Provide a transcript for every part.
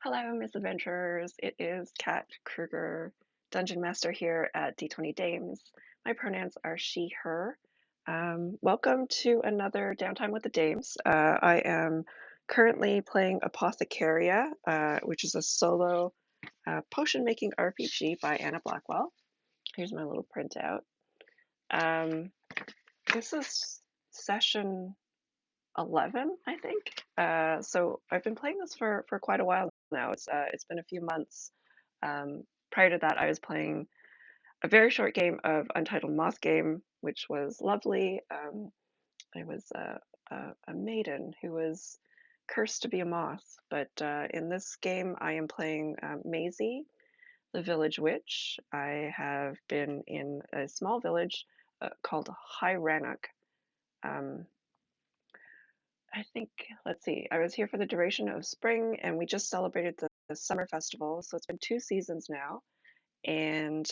Hello, Miss Adventurers. It is Kat Kruger, Dungeon Master here at D20 Dames. My pronouns are she, her. Welcome to another Downtime with the Dames. I am currently playing Apothecaria, which is a solo potion making RPG by Anna Blackwell. Here's my little printout. Um, this is session 11, I think. So I've been playing this for quite a while now. It's been a few months. Prior to that, I was playing a very short game of Untitled Moth Game, which was lovely. I was a maiden who was cursed to be a moth, but in this game, I am playing Maisie, the village witch. I have been in a small village called High Rannoch. Um, I think, let's see, I was here for the duration of spring and we just celebrated the summer festival. So it's been 2 seasons now and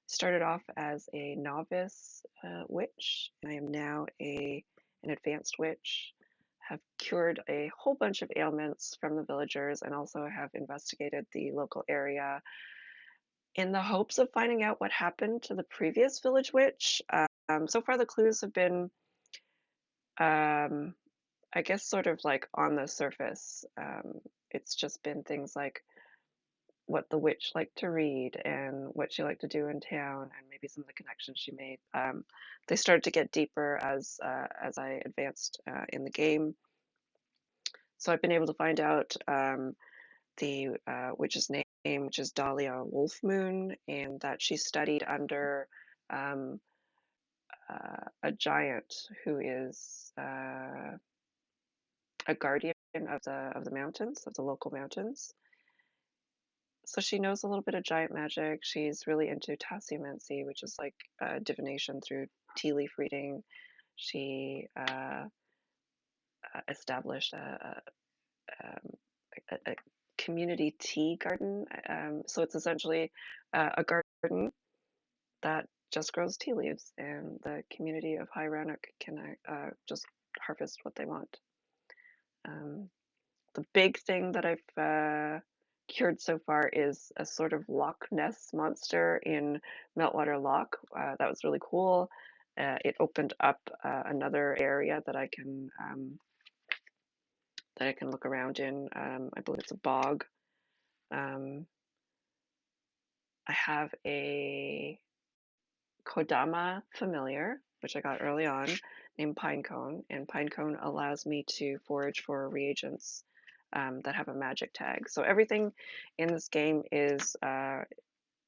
started off as a novice witch. I am now an advanced witch, have cured a whole bunch of ailments from the villagers and also have investigated the local area in the hopes of finding out what happened to the previous village witch. So far the clues have been um, I guess sort of like on the surface. It's just been things like what the witch liked to read and what she liked to do in town, and maybe some of the connections she made. They started to get deeper as I advanced in the game. So I've been able to find out the witch's name, which is Dahlia Wolfmoon, and that she studied under um, a giant who is a guardian of the mountains, of the local mountains. So she knows a little bit of giant magic. She's really into tasseomancy, which is like divination through tea leaf reading. She established um, a community tea garden. So it's essentially a garden that just grows tea leaves, and the community of High Rannoch can just harvest what they want. Um, the big thing that I've cured so far is a sort of Loch Ness monster in Meltwater Loch. That was really cool. It opened up another area that I can look around in. I believe it's a bog. Um, I have a Kodama familiar, which I got early on, named Pinecone, and Pinecone allows me to forage for reagents that have a magic tag. So everything in this game is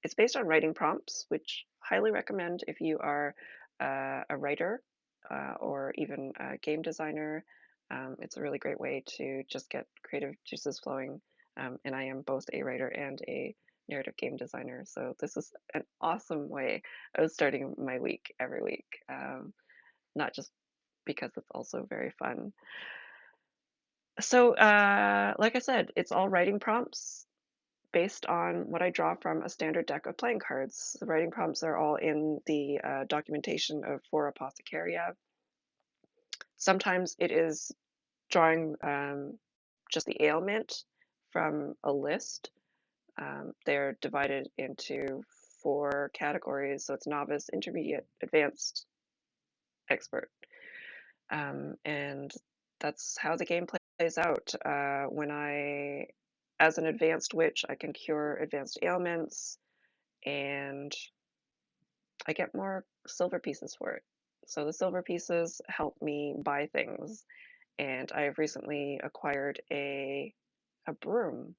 it's based on writing prompts, which highly recommend if you are a writer or even a game designer. It's a really great way to just get creative juices flowing. And I am both a writer and a narrative game designer. So this is an awesome way of starting my week every week, not just because it's also very fun. So, like I said, it's all writing prompts based on what I draw from a standard deck of playing cards. The writing prompts are all in the documentation of For Apothecaria. Sometimes it is drawing just the ailment from a list. They're divided into 4 categories, so it's novice, intermediate, advanced, expert. And that's how the game plays out. As an advanced witch, I can cure advanced ailments, and I get more silver pieces for it. So the silver pieces help me buy things, and I have recently acquired a broom.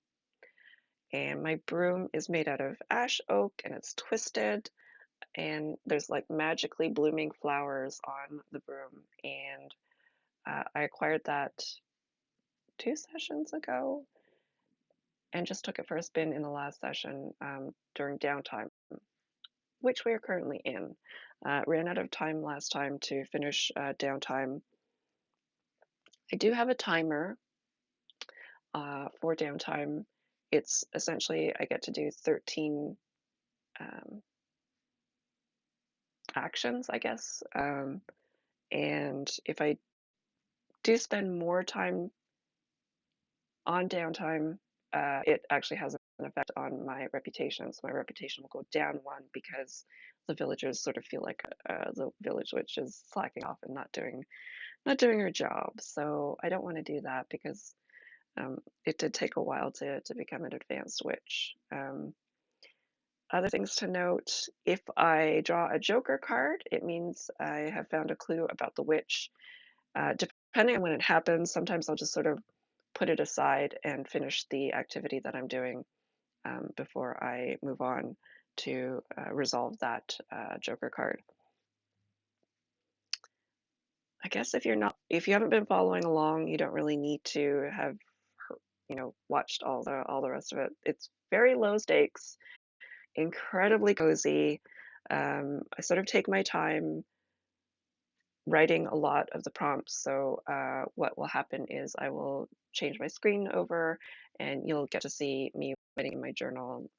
And my broom is made out of ash oak and it's twisted, and there's like magically blooming flowers on the broom. And I acquired that 2 sessions ago and just took it for a spin in the last session during downtime, which we are currently in. Ran out of time last time to finish downtime. I do have a timer for downtime. It's essentially I get to do 13 um, actions, I guess. And if I do spend more time on downtime, it actually has an effect on my reputation. So my reputation will go down one because the villagers sort of feel like the village witch is slacking off and not doing her job. So I don't want to do that because it did take a while to become an advanced witch. Other things to note, if I draw a joker card, it means I have found a clue about the witch. Depending on when it happens, sometimes I'll just sort of put it aside and finish the activity that I'm doing before I move on to resolve that joker card. I guess if you haven't been following along, you don't really need to have, watched all the rest of it. It's very low stakes, incredibly cozy. I sort of take my time writing a lot of the prompts. So what will happen is I will change my screen over, and you'll get to see me writing in my journal.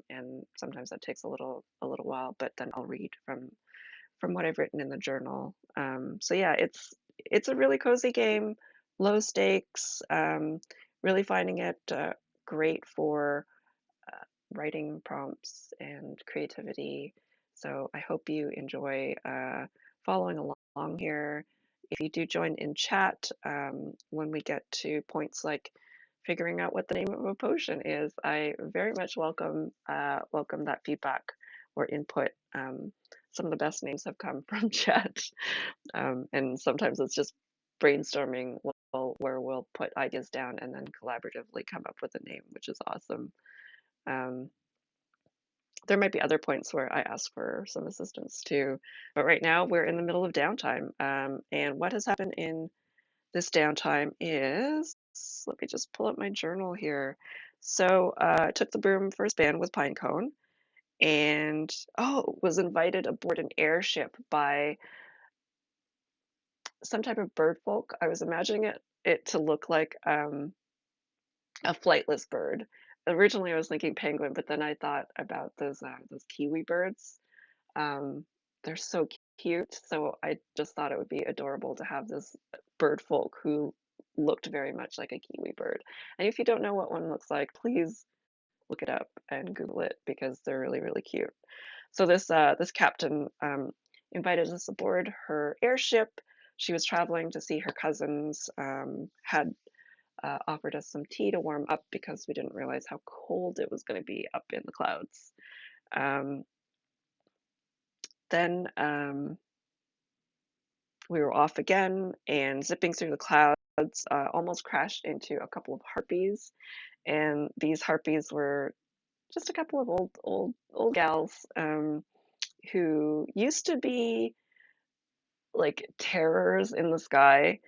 And sometimes that takes a little while, but then I'll read from what I've written in the journal. So yeah, it's a really cozy game, low stakes. Really finding it great for writing prompts and creativity. So I hope you enjoy following along here. If you do join in chat, when we get to points like figuring out what the name of a potion is, I very much welcome that feedback or input. Some of the best names have come from chat, and sometimes it's just brainstorming where we'll put ideas down and then collaboratively come up with a name, which is awesome. Um, there might be other points where I ask for some assistance too, but right now we're in the middle of downtime. And what has happened in this downtime is, let me just pull up my journal here. So I took the broom for a spin with Pinecone, and was invited aboard an airship by some type of bird folk. I was imagining it to look like a flightless bird. Originally, I was thinking penguin, but then I thought about those kiwi birds. Um, they're so cute, so I just thought it would be adorable to have this bird folk who looked very much like a kiwi bird. And if you don't know what one looks like, please look it up and Google it because they're really, really cute. So this captain invited us aboard her airship. She was traveling to see her cousins. Had offered us some tea to warm up because we didn't realize how cold it was going to be up in the clouds. Um, then we were off again and zipping through the clouds, almost crashed into a couple of harpies. And these harpies were just a couple of old gals who used to be like terrors in the sky.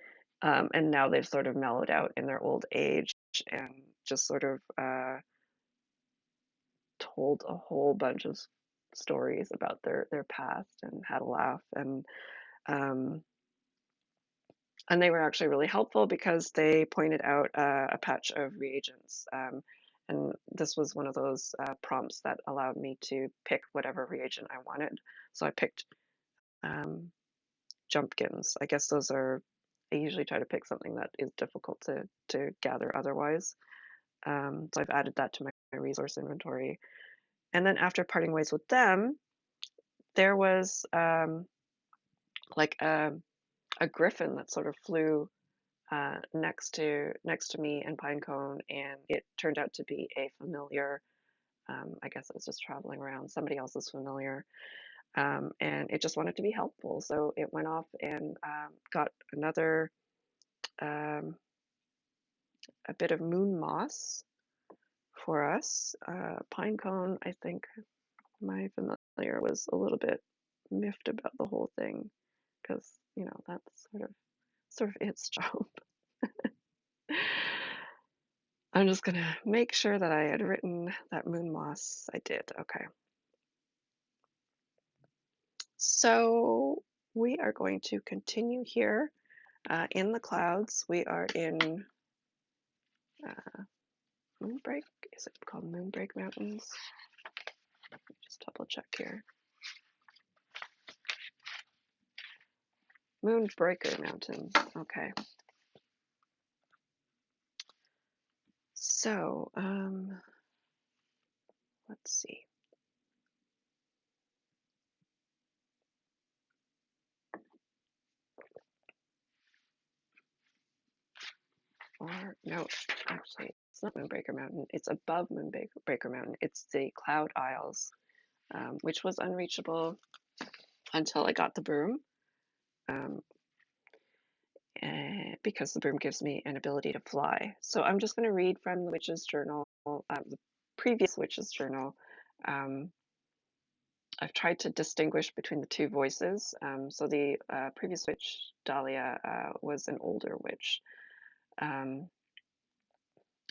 And now they've sort of mellowed out in their old age and just sort of told a whole bunch of stories about their past and had a laugh. Um, and they were actually really helpful because they pointed out a patch of reagents. And this was one of those prompts that allowed me to pick whatever reagent I wanted. So I picked jumpkins. I guess I usually try to pick something that is difficult to gather otherwise. So I've added that to my resource inventory. And then after parting ways with them, there was like a griffin that sort of flew next to me and Pinecone, and it turned out to be a familiar. I guess it was just traveling around somebody else's familiar, and it just wanted to be helpful. So it went off and got another a bit of moon moss for us. Pinecone, I think my familiar was a little bit miffed about the whole thing because that's sort of its job. I'm just gonna make sure that I had written that moon moss. I did. Okay. So we are going to continue here in the clouds. We are in Moonbreak. Is it called Moonbreak Mountains? Just double check here. Moonbreaker Mountain. Okay. So, let's see. Or no, actually, it's not Moonbreaker Mountain. It's above Moonbreaker Mountain. It's the Cloud Isles, which was unreachable until I got the broom, um, because the broom gives me an ability to fly. So I'm just going to read from the Witch's Journal, the previous Witch's Journal. I've tried to distinguish between the two voices. So the previous witch, Dahlia, was an older witch. Um,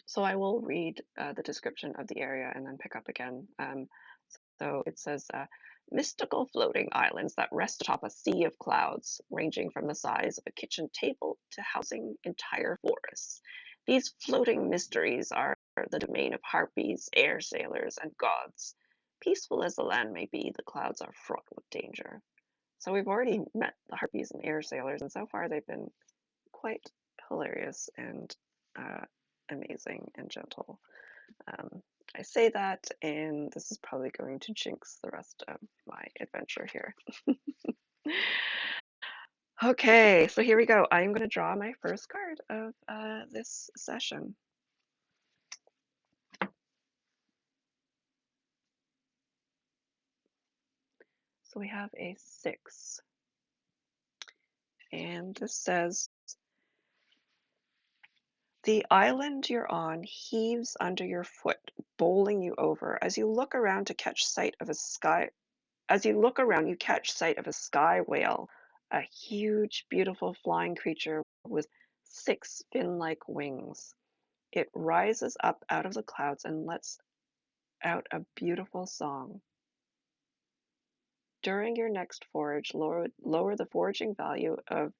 so I will read the description of the area and then pick up again. So it says, mystical floating islands that rest atop a sea of clouds, ranging from the size of a kitchen table to housing entire forests. These floating mysteries are the domain of harpies, air sailors, and gods. Peaceful as the land may be, the clouds are fraught with danger. So we've already met the harpies and air sailors, and so far they've been quite hilarious and amazing and gentle. Um, I say that, and this is probably going to jinx the rest of my adventure here. Okay, so here we go. I'm going to draw my first card of this session. So we have a 6. And this says, the island you're on heaves under your foot, bowling you over. As you look around to catch sight of a sky, as you look around, you catch sight of a sky whale, a huge, beautiful flying creature with 6 fin-like wings. It rises up out of the clouds and lets out a beautiful song. During your next forage, lower the foraging value of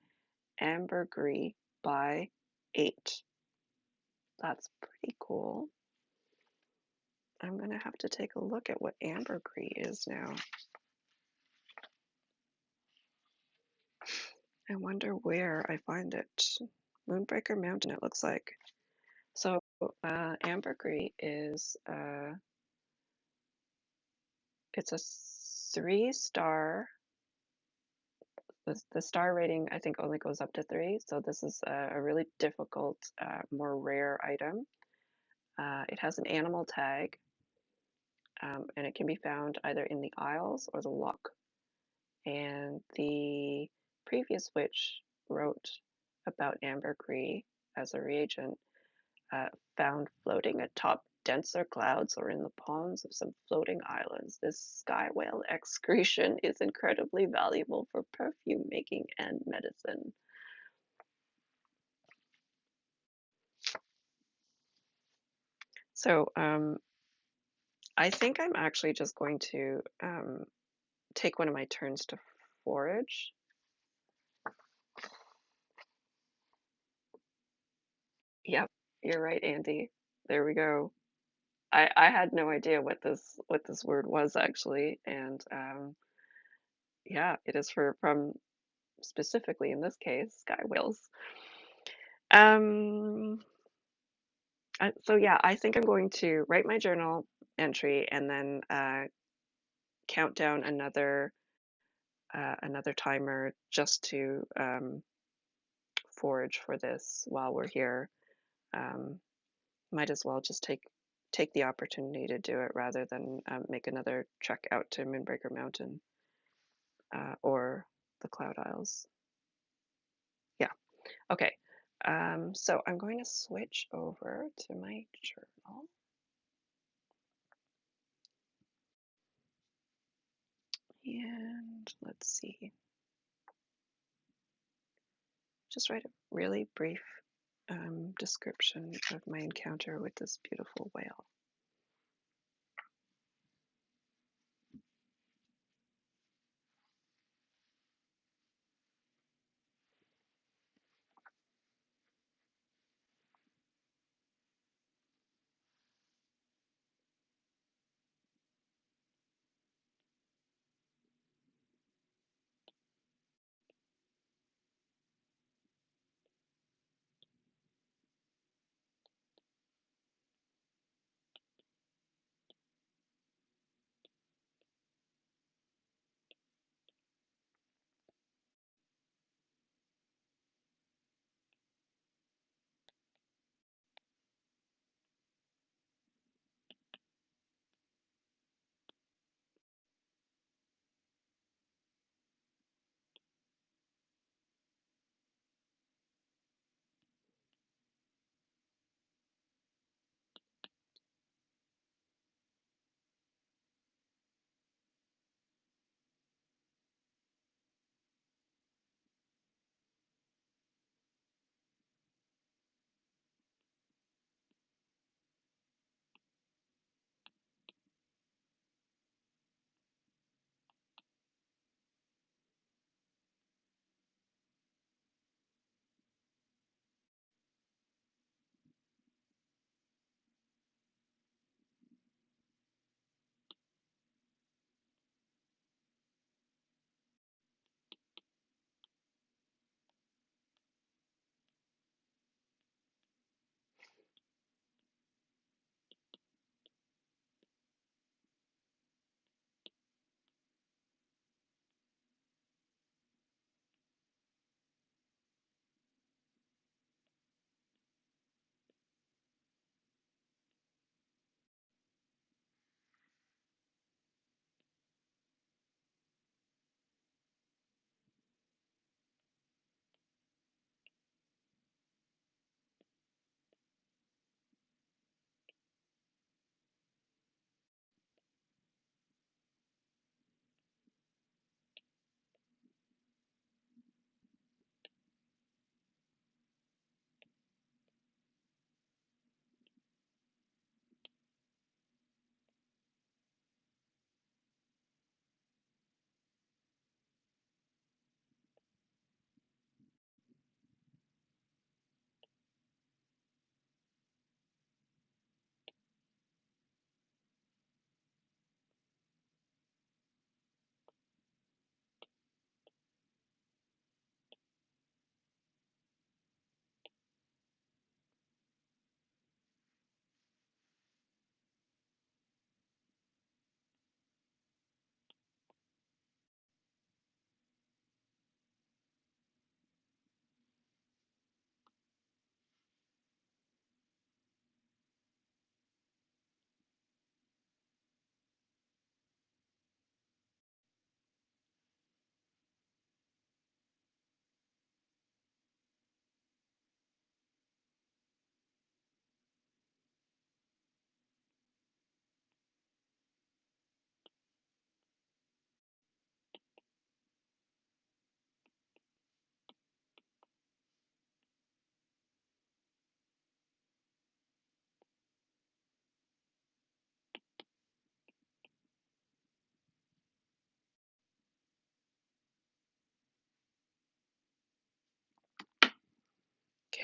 ambergris by 8. That's pretty cool. I'm going to have to take a look at what ambergris is now. I wonder where I find it. Moonbreaker Mountain, it looks like. So ambergris is it's a 3-star. The star rating I think only goes up to 3, so this is a really difficult, more rare item. It has an animal tag, and it can be found either in the Isles or the Loch. And the previous witch wrote about ambergris as a reagent, found floating atop denser clouds or in the ponds of some floating islands. This sky whale excretion is incredibly valuable for perfume making and medicine. So I think I'm actually just going to take one of my turns to forage. Yep, you're right, Andy. There we go. I had no idea what this word was actually, and yeah, it is from specifically in this case sky whales. Um, so yeah, I think I'm going to write my journal entry and then count down another timer just to forage for this while we're here. Might as well just take the opportunity to do it rather than make another trek out to Moonbreaker Mountain or the Cloud Isles. Yeah. Okay. So I'm going to switch over to my journal. And let's see. Just write a really brief description of my encounter with this beautiful whale.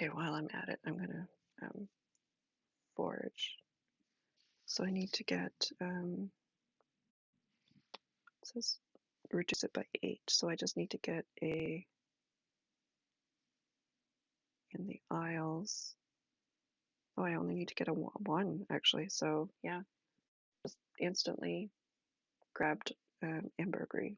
Okay, while I'm at it, I'm gonna forage. So I need to get, it says reduce it by 8, so I just need to get a, in the aisles. Oh, I only need to get a 1 actually, so yeah, just instantly grabbed ambergris.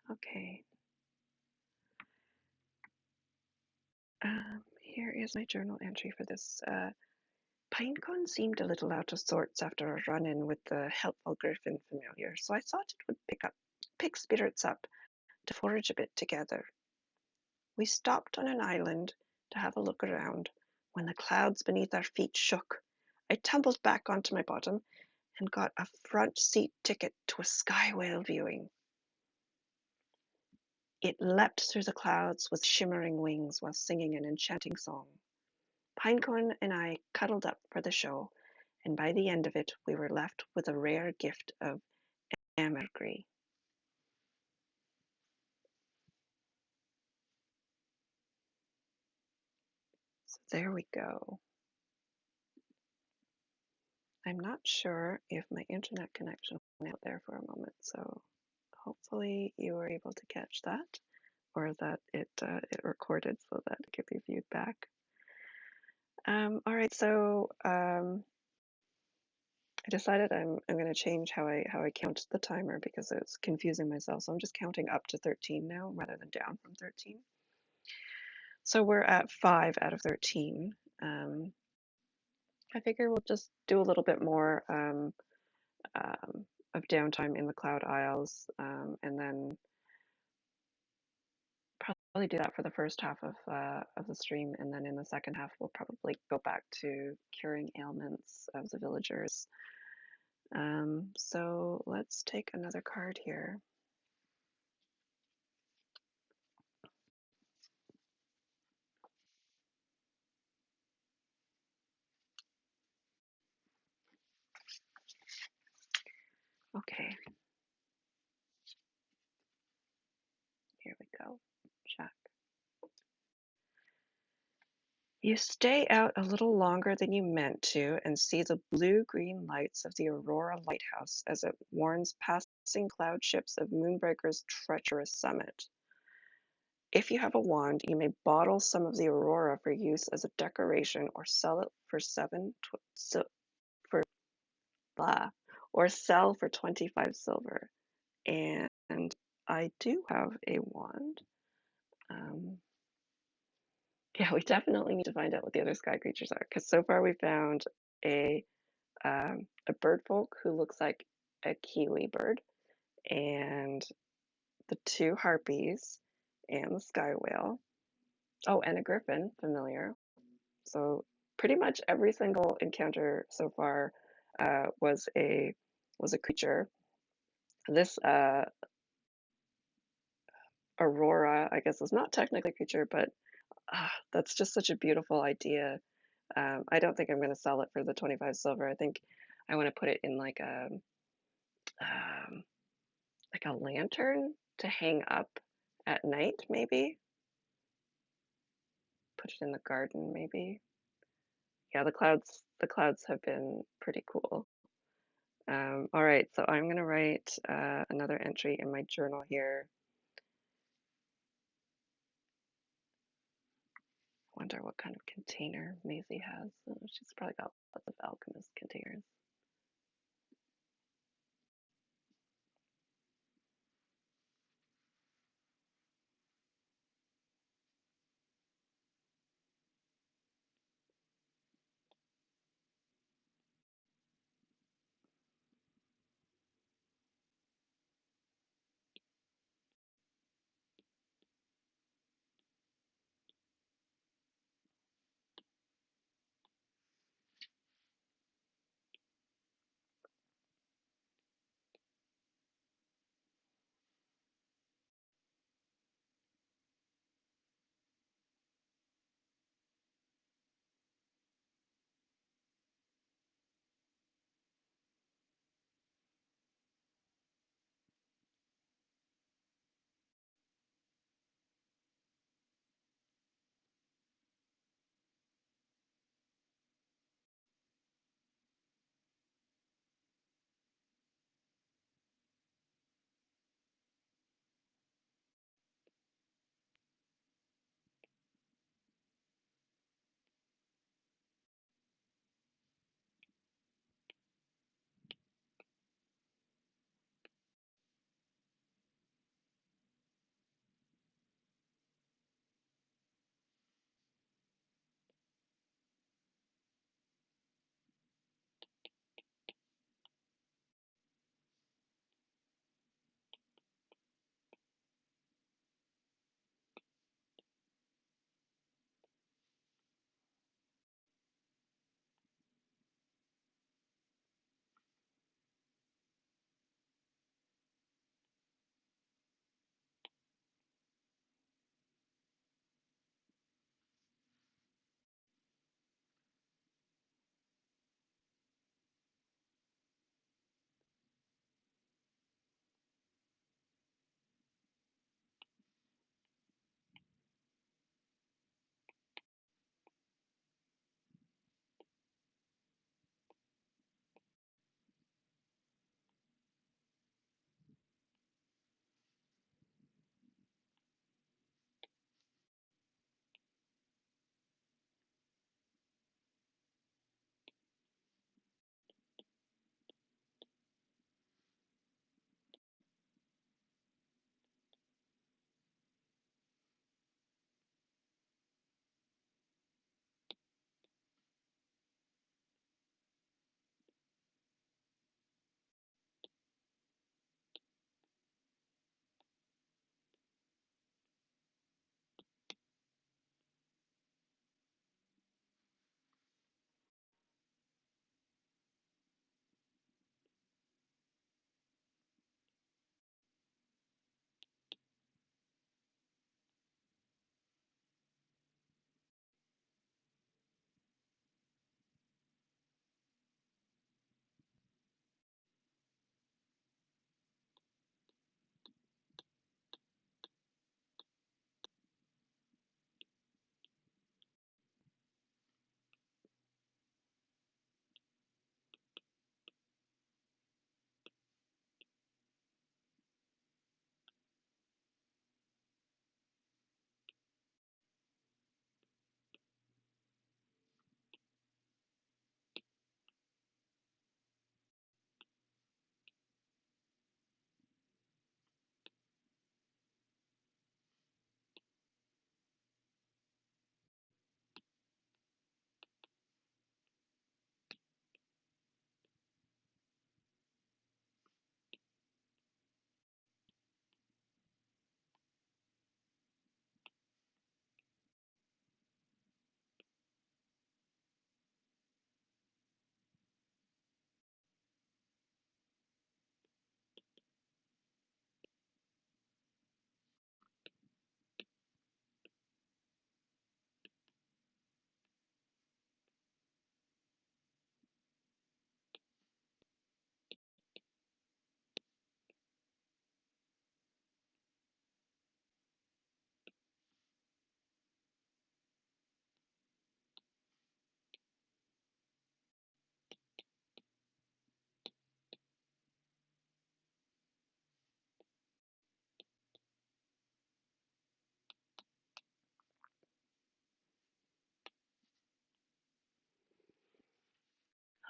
Okay. Here is my journal entry for this. Pinecone seemed a little out of sorts after a run-in with the helpful Griffin familiar, so I thought it would pick spirits up to forage a bit together. We stopped on an island to have a look around when the clouds beneath our feet shook. I tumbled back onto my bottom and got a front seat ticket to a sky whale viewing. It leapt through the clouds with shimmering wings while singing an enchanting song. Pinecone and I cuddled up for the show, and by the end of it, we were left with a rare gift of ambergris. So there we go. I'm not sure if my internet connection went out there for a moment, so hopefully you were able to catch that, or that it recorded so that it could be viewed back. All right, so I decided I'm going to change how I count the timer because it's confusing myself. So I'm just counting up to 13 now rather than down from 13. So we're at 5 out of 13. I figure we'll just do a little bit more of downtime in the cloud isles, and then probably do that for the first half of the stream, and then in the second half we'll probably go back to curing ailments of the villagers. So let's take another card here. Okay, here we go. Jack. You stay out a little longer than you meant to and see the blue-green lights of the Aurora Lighthouse as it warns past crossing cloud ships of Moonbreaker's treacherous summit. If you have a wand, you may bottle some of the aurora for use as a decoration or sell it for for blah, or sell for 25 silver. And I do have a wand. Yeah, we definitely need to find out what the other sky creatures are, because so far we found a a bird folk who looks like a kiwi bird, and the two harpies, and the sky whale. Oh, and a griffin, familiar. So pretty much every single encounter so far was a creature. This aurora, I guess, is not technically a creature, but that's just such a beautiful idea. I don't think I'm going to sell it for the 25 silver. I think I want to put it in um, like a lantern to hang up at night, maybe. Put it in the garden, maybe. Yeah, the clouds have been pretty cool. All right, so I'm gonna write another entry in my journal here. Wonder what kind of container Maisie has. Oh, she's probably got lots of alchemist containers.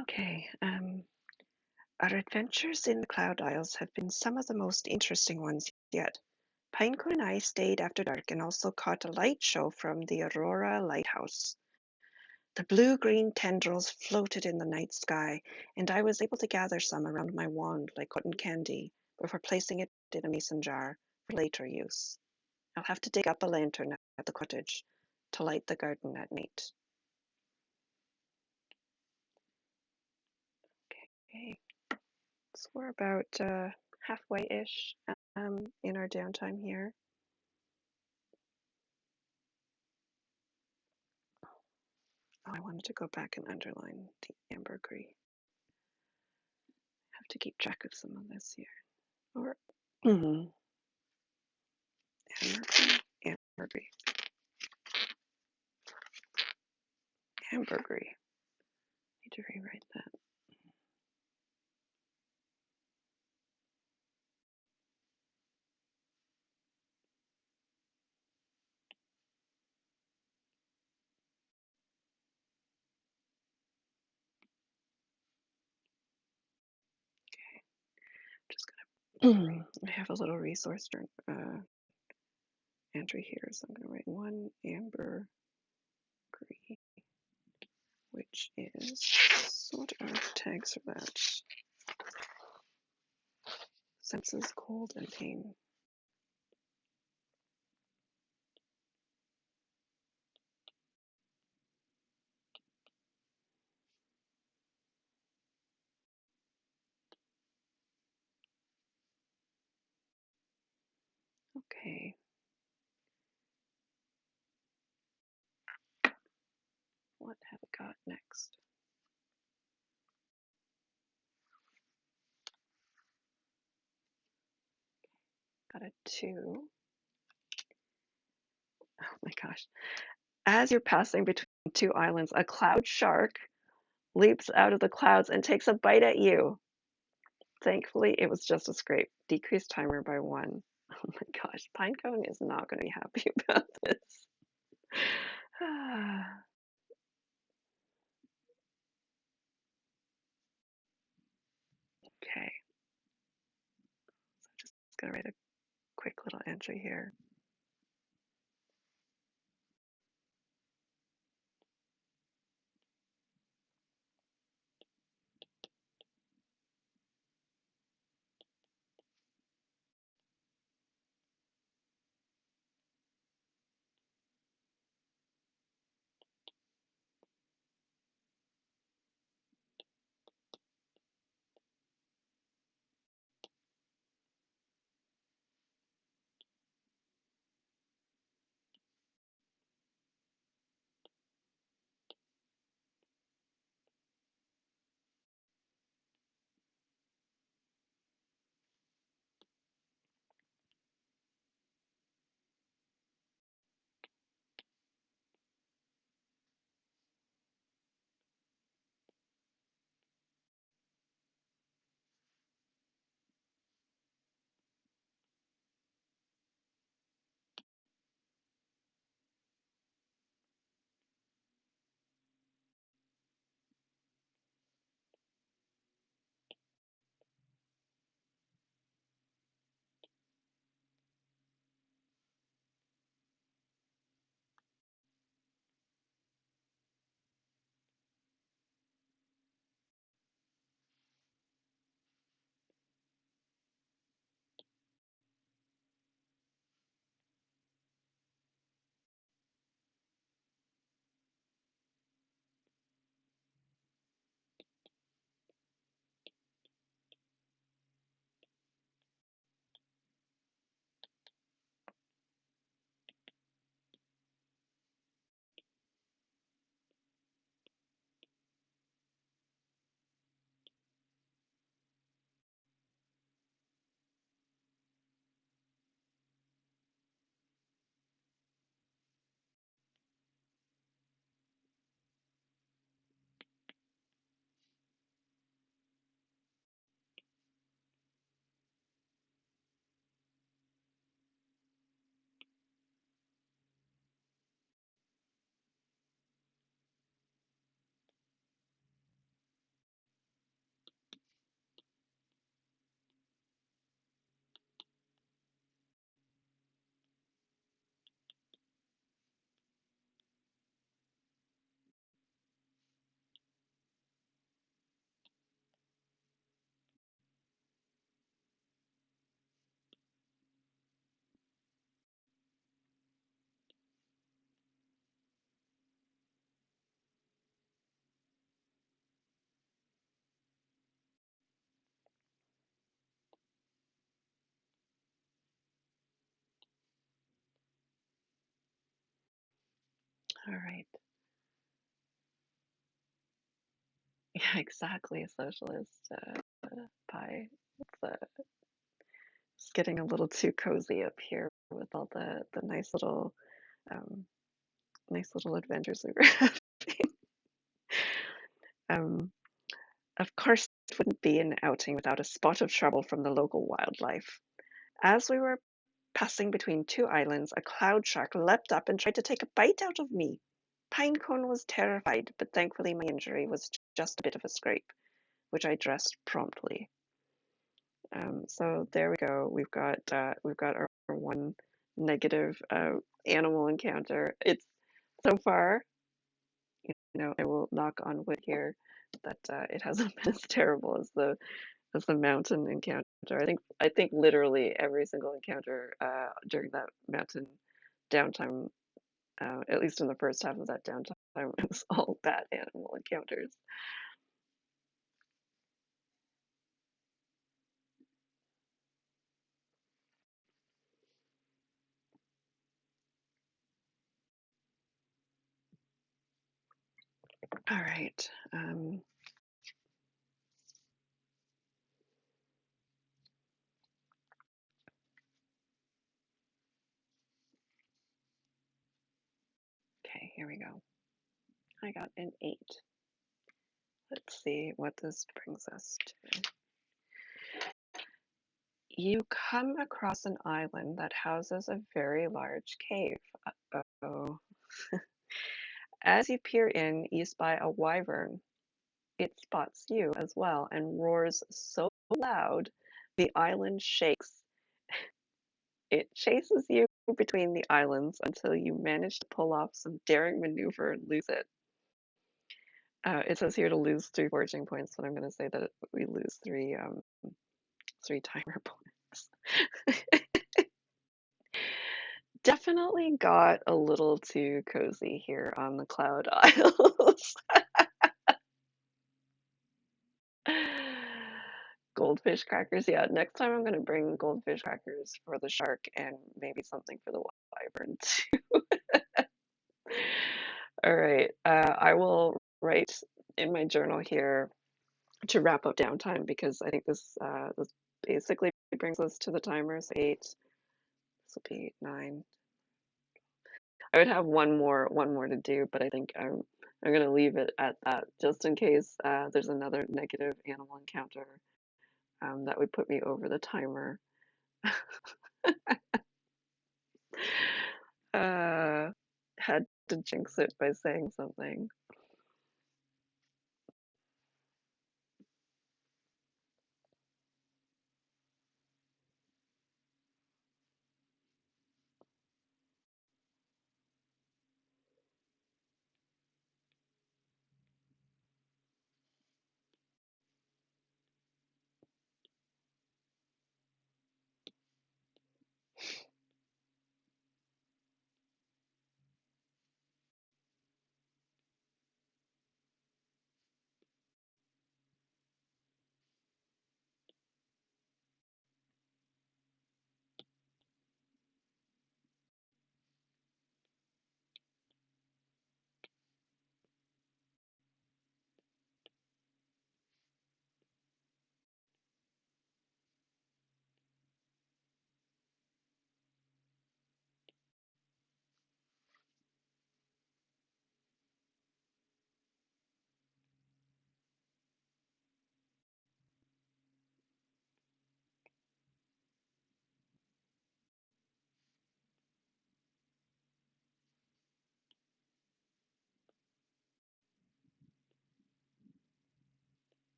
Okay, our adventures in the Cloud Isles have been some of the most interesting ones yet. Pinecone and I stayed after dark and also caught a light show from the Aurora Lighthouse. The blue-green tendrils floated in the night sky, and I was able to gather some around my wand like cotton candy before placing it in a mason jar for later use. I'll have to dig up a lantern at the cottage to light the garden at night. Okay, so we're about halfway-ish in our downtime here. Oh, I wanted to go back and underline the ambergris. I have to keep track of some of this here. Or ambergris, ambergris, ambergris. Need to rewrite that. Just gonna. I have a little resource entry here, so I'm gonna write one ambergris, which is what are tags for that? Senses, cold, and pain. Okay. What have we got next? Got a 2. Oh my gosh. As you're passing between 2 islands, a cloud shark leaps out of the clouds and takes a bite at you. Thankfully, it was just a scrape. Decrease timer by 1. Oh my gosh, Pinecone is not going to be happy about this. Okay, so I'm just going to write a quick little entry here. All right. Yeah, exactly. Socialist pie. It's just getting a little too cozy up here with all the um, nice little adventures we were having. Um, of course, it wouldn't be an outing without a spot of trouble from the local wildlife. As we were passing between two islands, a cloud shark leapt up and tried to take a bite out of me. Pinecone was terrified, but thankfully my injury was just a bit of a scrape, which I dressed promptly. So there we go. We've got our one negative animal encounter. It's so far, I will knock on wood here that it hasn't been as terrible as the mountain encounter. I think literally every single encounter during that mountain downtime, at least in the first half of that downtime, it was all bad animal encounters. All right. Okay, here we go. I got an 8. Let's see what this brings us to. You come across an island that houses a very large cave. Uh-oh. As you peer in, you spy a wyvern. It spots you as well and roars so loud the island shakes. It chases you between the islands until you manage to pull off some daring maneuver and lose it. It says here to lose 3 foraging points, but I'm going to say that we lose 3 timer points. Definitely got a little too cozy here on the Cloud Isles. Goldfish crackers. Yeah, next time I'm gonna bring goldfish crackers for the shark and maybe something for the wyvern too. All right. I will write in my journal here to wrap up downtime because I think this basically brings us to the timer. So 8. This will be 9. I would have one more to do, but I think I'm gonna leave it at that just in case there's another negative animal encounter that would put me over the timer. uh, had to jinx it by saying something.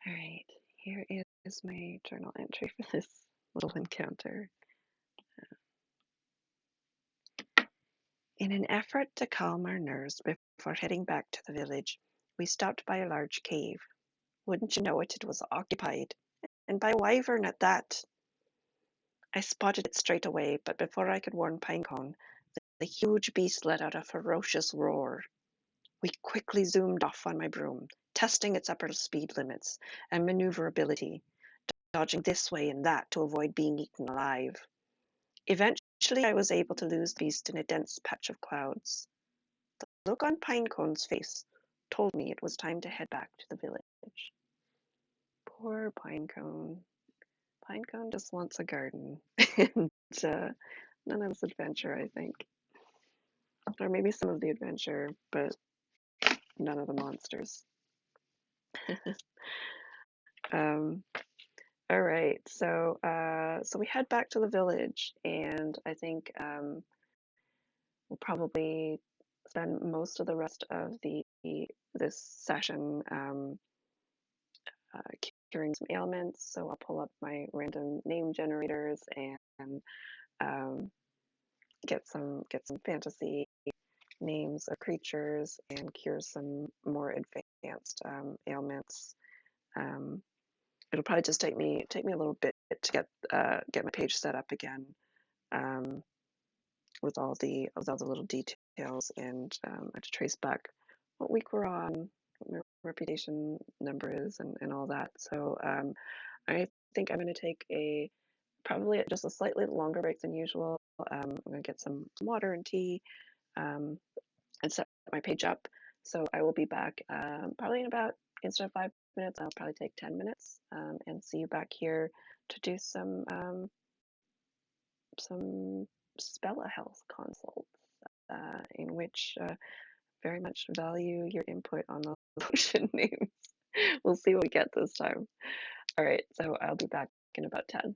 All right, here is my journal entry for this little encounter. In an effort to calm our nerves before heading back to the village, we stopped by a large cave. Wouldn't you know it, it was occupied, and by a wyvern at that. I spotted it straight away, but before I could warn Pinecone, the huge beast let out a ferocious roar. We quickly zoomed off on my broom, testing its upper speed limits and maneuverability, dodging this way and that to avoid being eaten alive. Eventually, I was able to lose the beast in a dense patch of clouds. The look on Pinecone's face told me it was time to head back to the village. Poor Pinecone. Pinecone just wants a garden and none of this adventure, I think. Or maybe some of the adventure, but none of the monsters. um, all right, so we head back to the village, and I think we'll probably spend most of the rest of the this session curing some ailments. So I'll pull up my random name generators and um, get some fantasy names of creatures and cure some more advanced ailments. Um, It'll probably just take me a little bit to get my page set up again um, with all the little details, and I have to trace back what week we're on, what my reputation number is, and all that. So I think I'm going to take probably just a slightly longer break than usual. I'm going to get some water and tea um, and set my page up. So I will be back probably in about, instead of 5 minutes, I'll probably take 10 minutes and see you back here to do some Spella Health consults, in which very much value your input on the lotion names. We'll see what we get this time. All right, so I'll be back in about 10.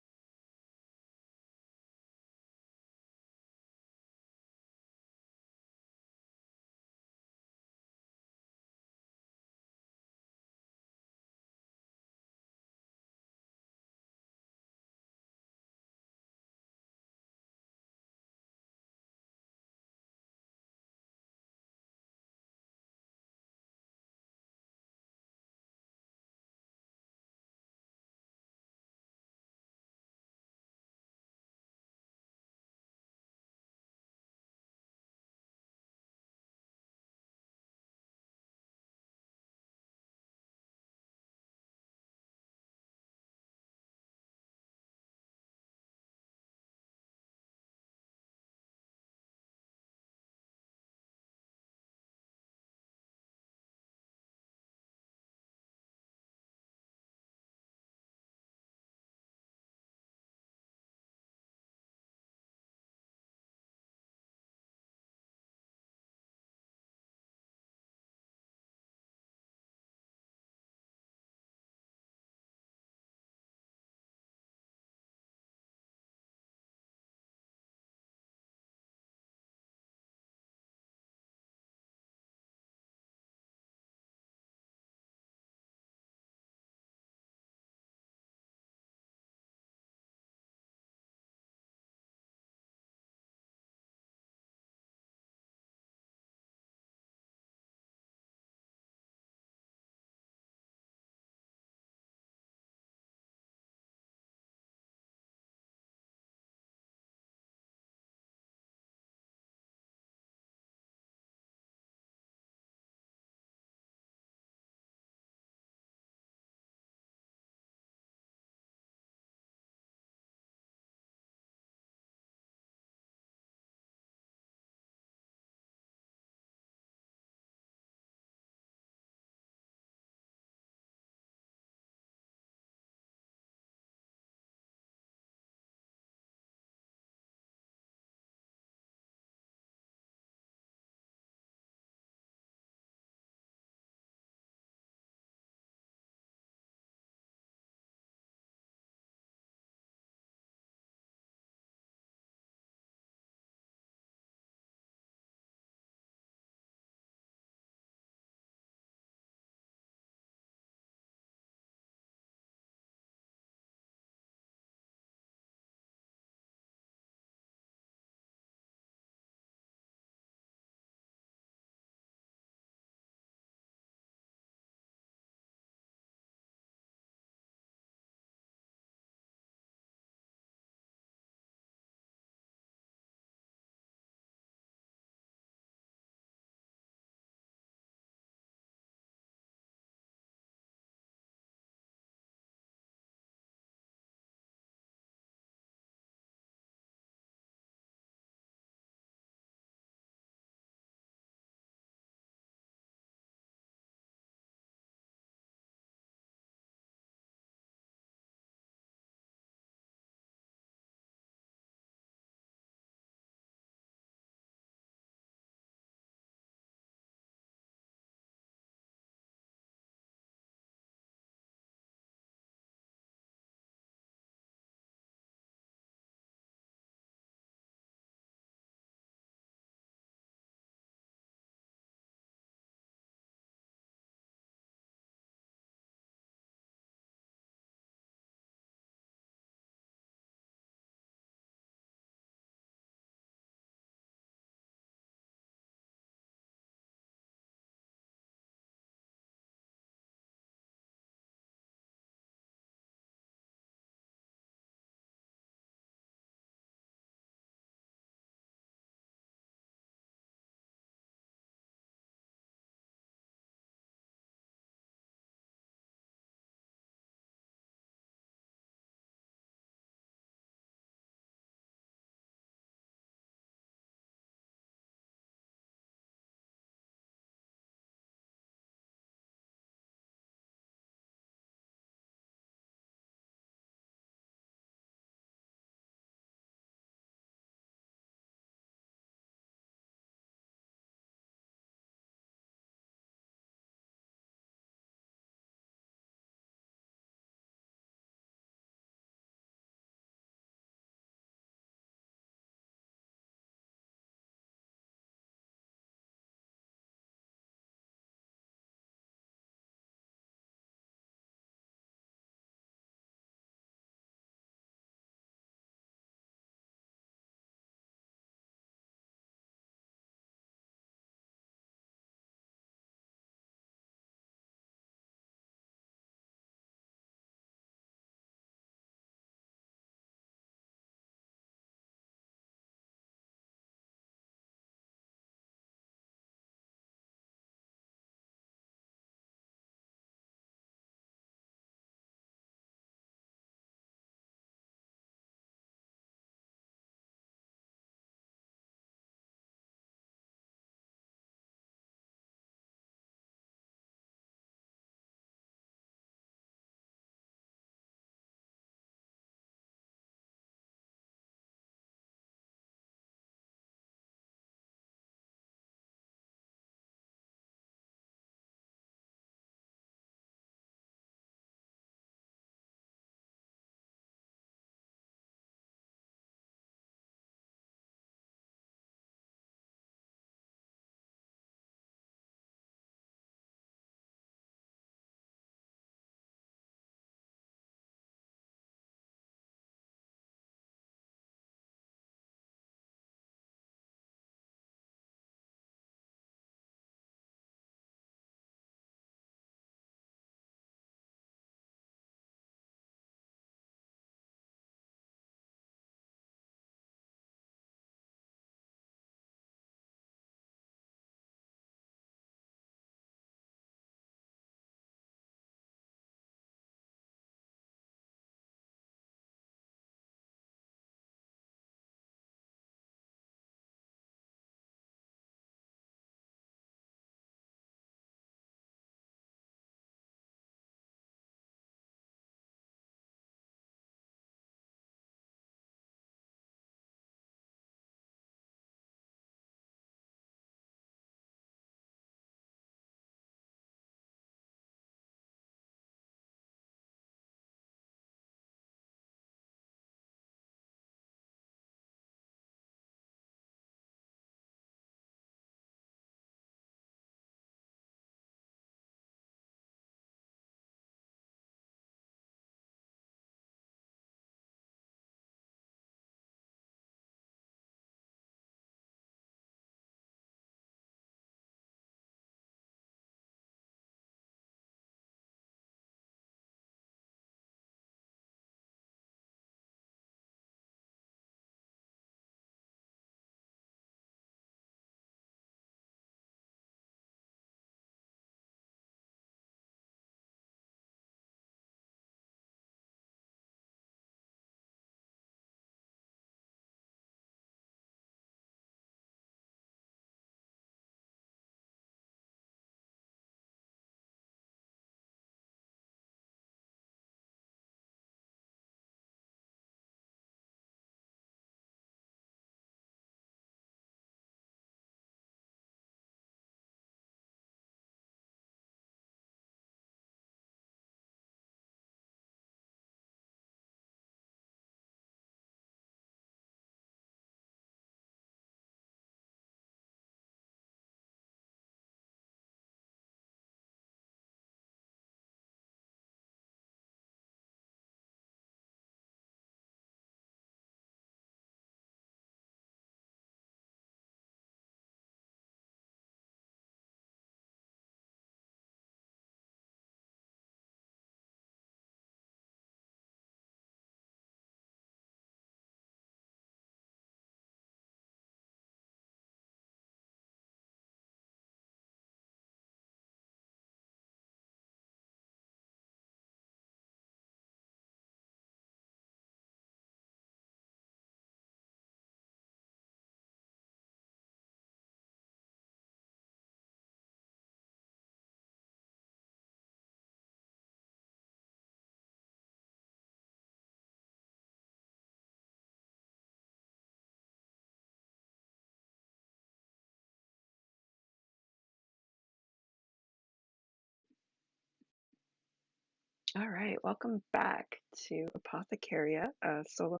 All right, welcome back to Apothecaria, a solo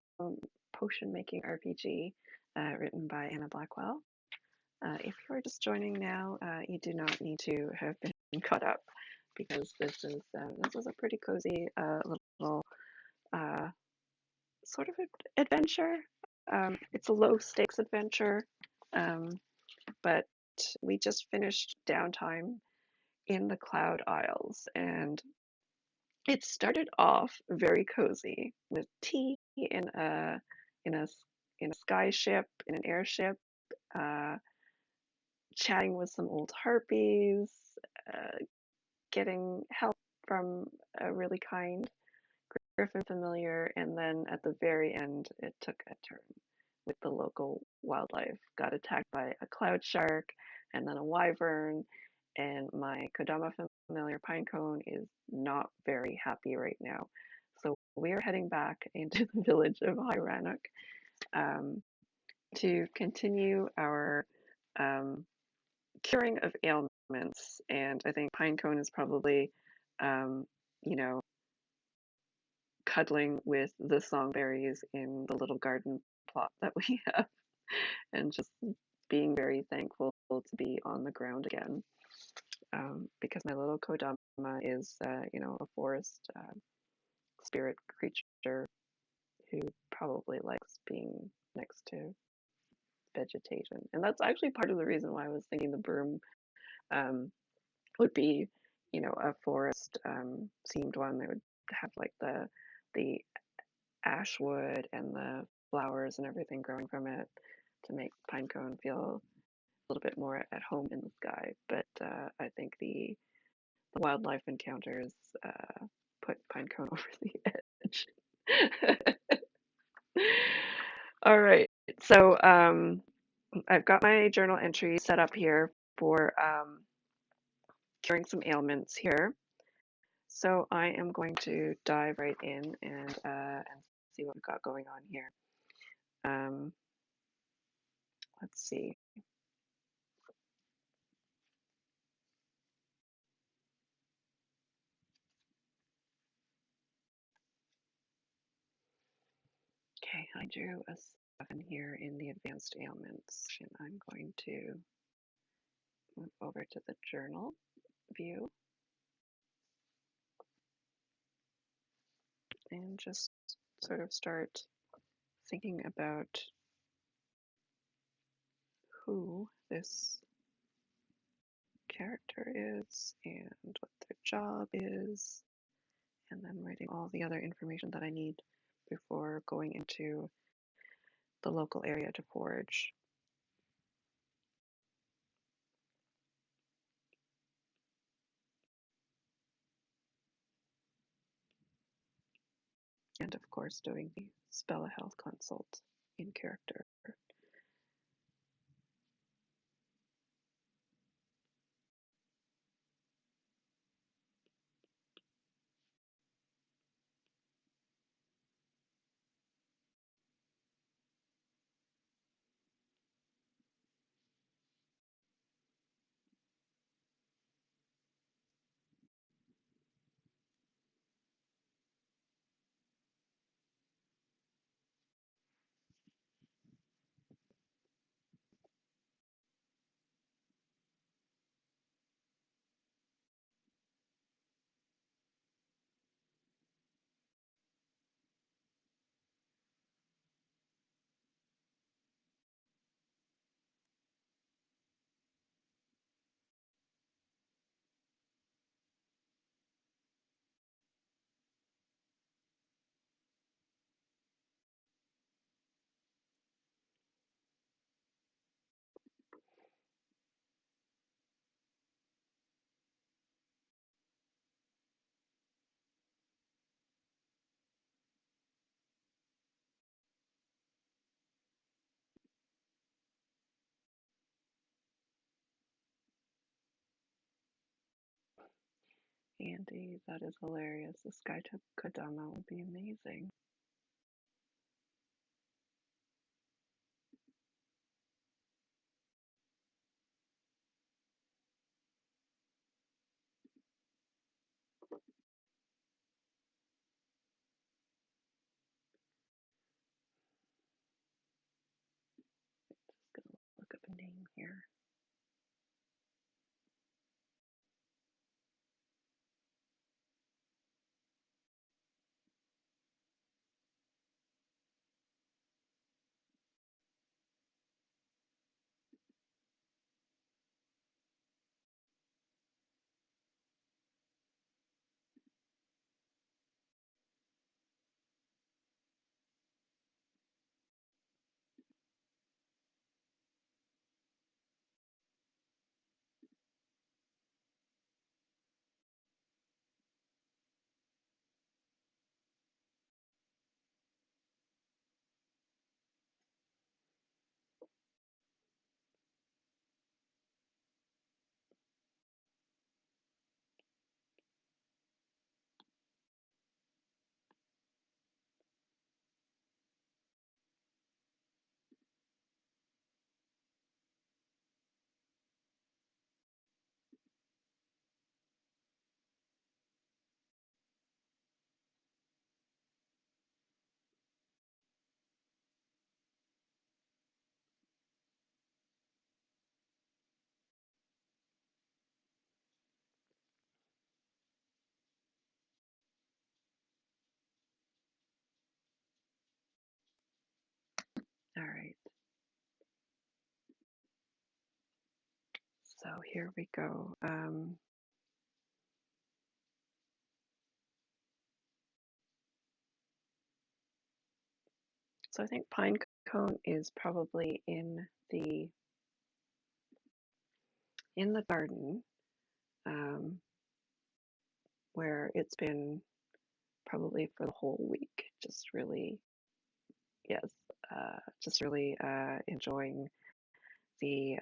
potion making RPG written by Anna Blackwell. If you are just joining now, you do not need to have been caught up because this is a pretty cozy little uh, sort of adventure. It's a low stakes adventure, um, but we just finished downtime in the Cloud Isles, and it started off very cozy with tea in a in a sky ship, in an airship, uh, chatting with some old harpies, uh, getting help from a really kind griffin familiar, and then at the very end, it took a turn with the local wildlife. Got attacked by a cloud shark and then a wyvern, and my Kodama familiar pinecone is not very happy right now. So we are heading back into the village of Hyrannock um, to continue our um, curing of ailments. And I think pinecone is probably, um, you know, cuddling with the songberries in the little garden plot that we have and just being very thankful to be on the ground again. Because my little Kodama is, a forest spirit creature who probably likes being next to vegetation. And that's actually part of the reason why I was thinking the broom um, would be, a forest themed one that would have like the ash wood and the flowers and everything growing from it to make Pinecone feel a little bit more at home in the sky. But I think the wildlife encounters put Pinecone over the edge. All right. So I've got my journal entry set up here for curing some ailments here. So I am going to dive right in and see what we've got going on here. Um, let's see. Okay, I drew a 7 here in the advanced ailments, and I'm going to move over to the journal view and just sort of start thinking about who this character is and what their job is, and then writing all the other information that I need before going into the local area to forage. And of course, doing the spell a health consult in character. Andy, that is hilarious. This guy to Kodama would be amazing. here. All right. So here we go. So I think pine cone is probably in the garden, um, where it's been probably for the whole week. Just really, yes, just really enjoying the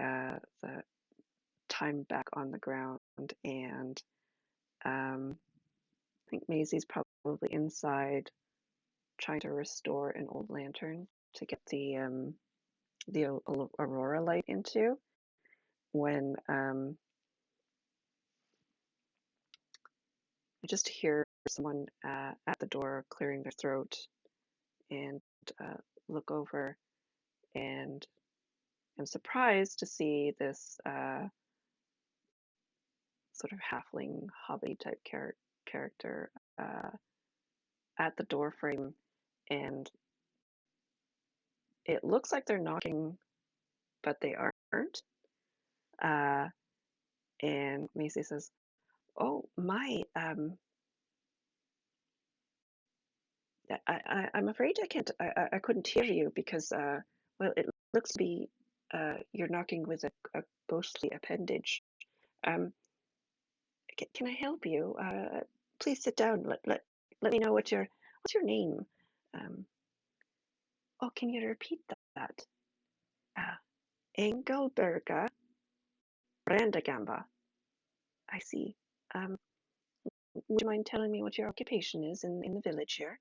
time back on the ground. And I think Maisie's probably inside trying to restore an old lantern to get the aurora light into when I just hear someone at the door clearing their throat and uh, look over, and I'm surprised to see this sort of halfling hobby type character uh, at the door frame, and it looks like they're knocking, but they aren't. Uh, and Macy says, "Oh my, I'm afraid I can't. I couldn't hear you because, well, it looks to be you're knocking with a ghostly appendage. Um, can I help you? Please sit down. Let me know what's your name. Um, oh, can you repeat that? Uh, Engelberga Brandagamba. I see. Um, would you mind telling me what your occupation is in the village here?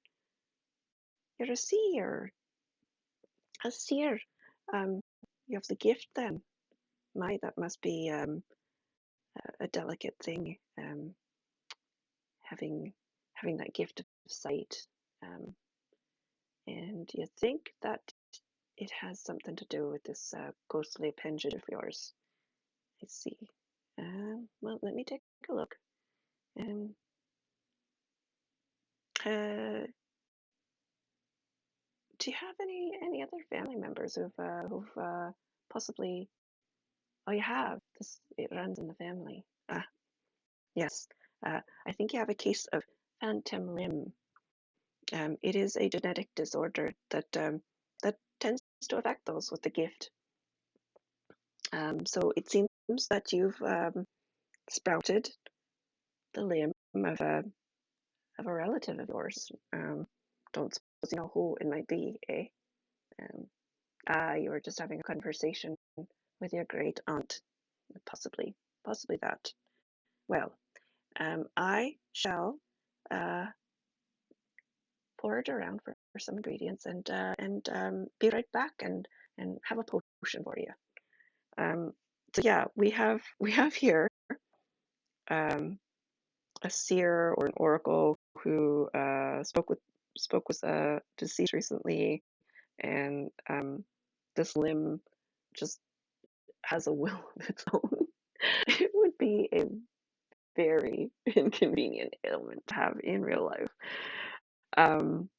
You're a seer. A seer. Um, you have the gift then. My, that must be a delicate thing. Having having that gift of sight. Um, and you think that it has something to do with this ghostly appendage of yours. I see. Well, let me take a look. Um, uh, do you have any other family members who've possibly? Oh, you have. This it runs in the family. Ah, yes. I think you have a case of phantom limb. It is a genetic disorder that tends to affect those with the gift. So it seems that you've sprouted the limb of a relative of yours. Don't suppose you know who it might be, eh? Um, you were just having a conversation with your great aunt, possibly that. Well, I shall uh, forage around for some ingredients and be right back and have a potion for you. Um, so yeah, we have here um, a seer or an oracle who spoke with a deceased recently, and this limb just has a will of its own, it would be a very inconvenient ailment to have in real life. Um,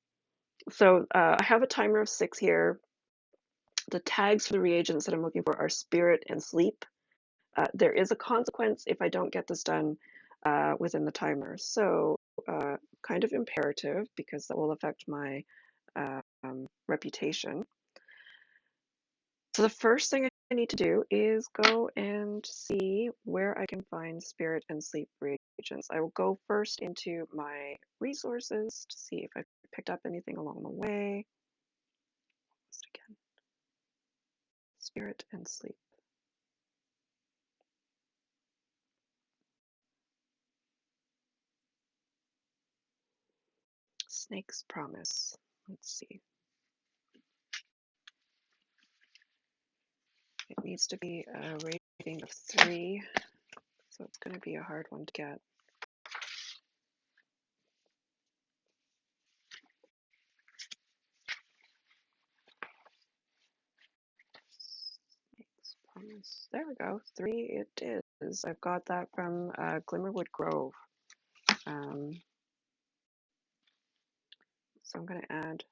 I have a timer of 6 here. The tags for the reagents that I'm looking for are spirit and sleep. There is a consequence if I don't get this done within the timer. So kind of imperative because that will affect my reputation. So the first thing I need to do is go and see where I can find spirit and sleep reagents. I will go first into my resources to see if I picked up anything along the way. Again, spirit and sleep. Snake's promise. Let's see. It needs to be a rating of 3, so it's going to be a hard one to get. Snake's promise. There we go. 3 it is. I've got that from Glimmerwood Grove. So I'm going to add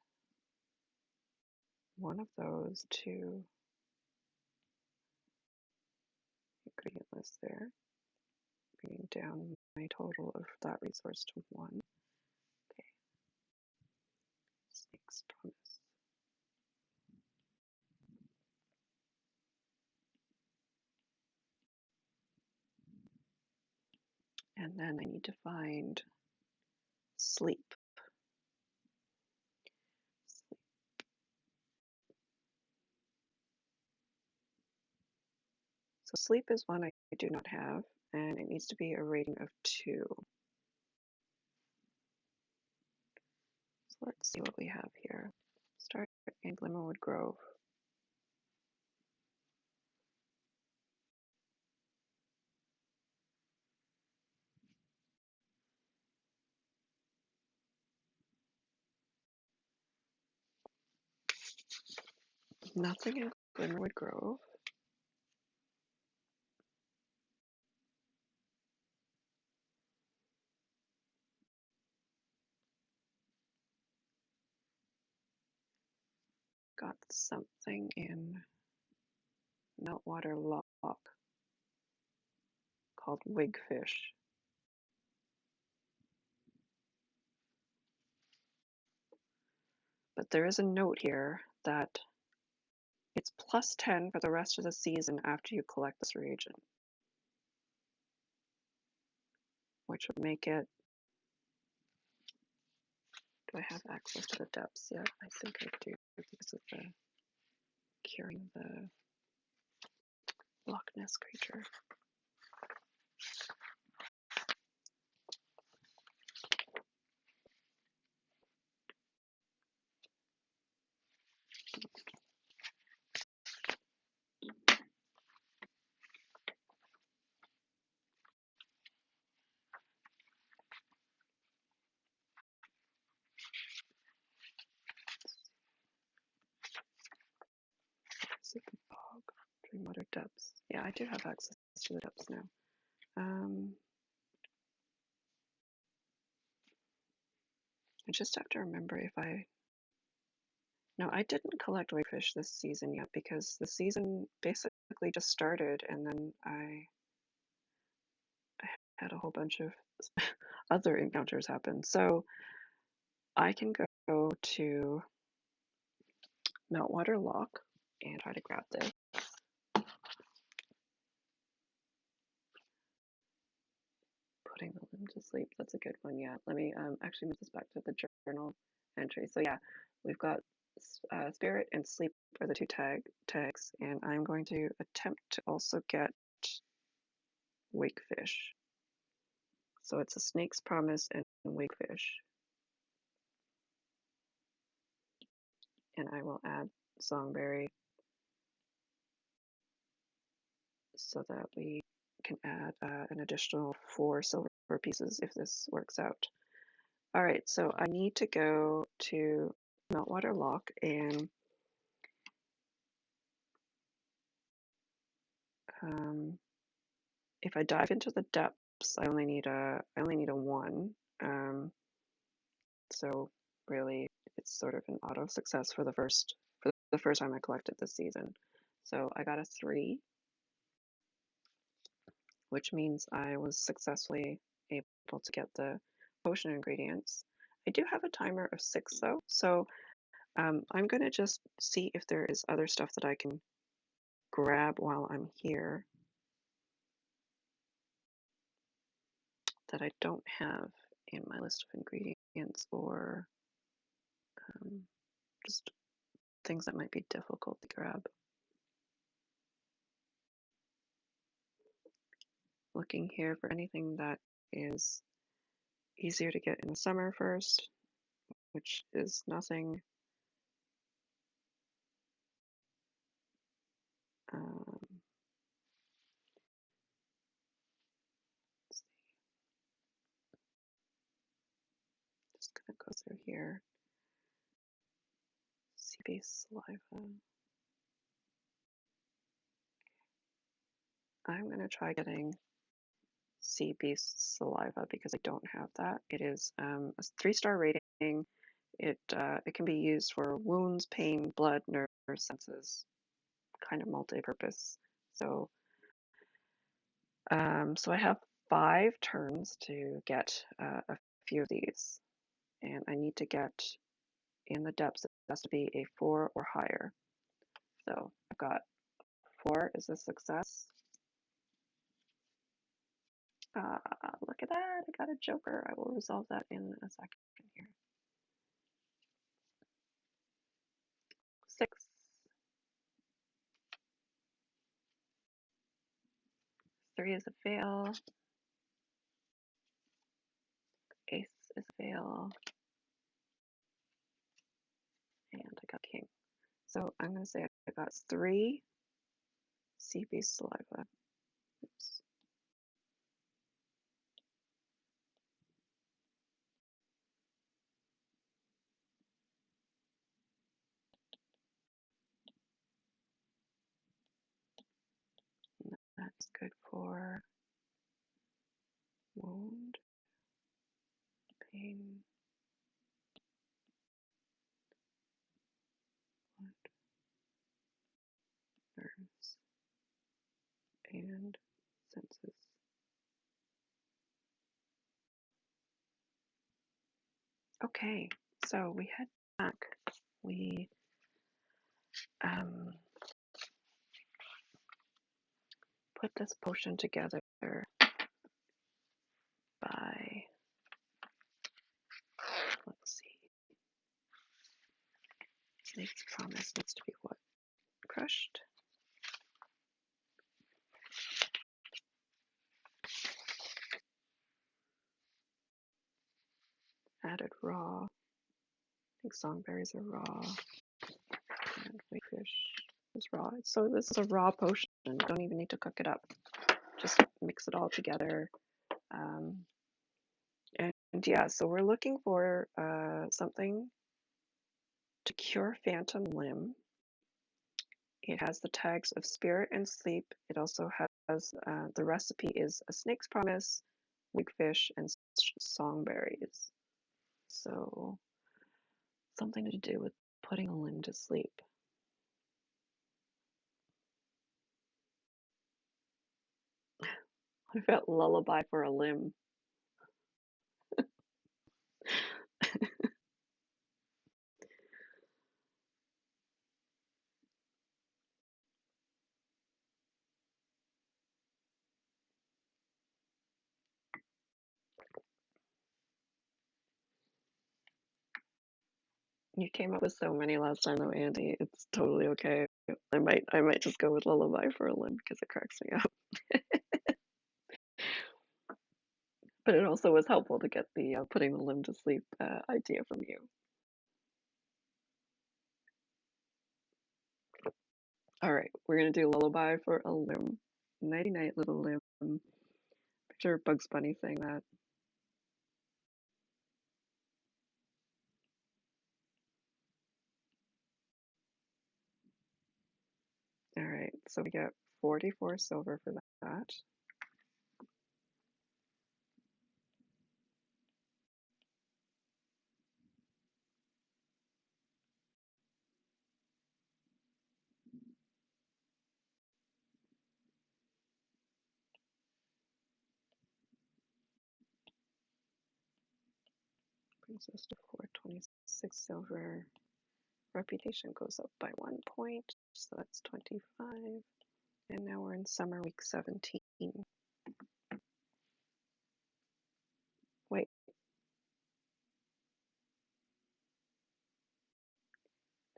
one of those to the ingredient list there, bringing down my total of that resource to 1. Okay. Snake's promise. And then I need to find sleep. So sleep is one I do not have, and it needs to be a rating of 2. So let's see what we have here. Start in Glimmerwood Grove. Nothing in Glimmerwood Grove. Got something in Meltwater Lock called Wigfish. But there is a note here that it's plus 10 for the rest of the season after you collect this reagent, which would make it. Do I have access to the depths yet? I think I do because of the curing the Loch Ness creature. Super Bog, Dreamwater Depths. Yeah, I do have access to the depths now. I just have to remember if I. No, I didn't collect Wigfish this season yet because the season basically just started and then I had a whole bunch of other encounters happen. So I can go to Meltwater Lock and try to grab this. Putting the limb to sleep. That's a good one. Yeah. Let me actually move this back to the journal entry. So yeah, we've got spirit and sleep are the 2 tags, and I'm going to attempt to also get Wigfish. So it's a Snake's Promise and Wigfish. And I will add Songberry so that we can add an additional 4 silver pieces if this works out. All right, so I need to go to Meltwater Lock and If I dive into the depths, I only need a 1. So really, it's sort of an auto success for the first time I collected this season. So I got a 3, which means I was successfully able to get the potion ingredients. I do have a timer of 6 though, so I'm going to just see if there is other stuff that I can grab while I'm here that I don't have in my list of ingredients, or just things that might be difficult to grab. Looking here for anything that is easier to get in the summer first, which is nothing. Just gonna go through here. Sea-based saliva. I'm gonna try getting sea-based saliva because I don't have that. It is a 3-star rating. It can be used for wounds, pain, blood, nerve senses, kind of multi-purpose. So so I have 5 turns to get a few of these, and I need to get in the depths. It has to be a 4 or higher. So I've got 4 is a success. Look at that! I got a joker. I will resolve that in a second here. 6. 3 is a fail. Ace is a fail. And I got king. So I'm going to say I got 3 sea-based saliva. Oops. That's good for wound, pain, blood, nerves, and senses. Okay, so we head back. We put this potion together by, let's see, Snake's Promise needs to be what? Crushed. Added raw. I think songberries are raw. And whitefish is raw. So this is a raw potion. You don't even need to cook it up. Just mix it all together. And yeah, so we're looking for something to cure phantom limb. It has the tags of spirit and sleep. It also has the recipe is a snake's promise, wigfish, and songberries. So something to do with putting a limb to sleep. What about lullaby for a limb? You came up with so many last time though, Andy. It's totally okay. I might just go with lullaby for a limb because it cracks me up. But it also was helpful to get the putting the limb to sleep idea from you. All right, we're gonna do lullaby for a limb. Nighty night, little limb. Picture Bugs Bunny saying that. All right, so we get 44 silver for that. Brings us to 426 silver. Reputation goes up by 1 point, so that's 25. And now we're in summer week 17. Wait,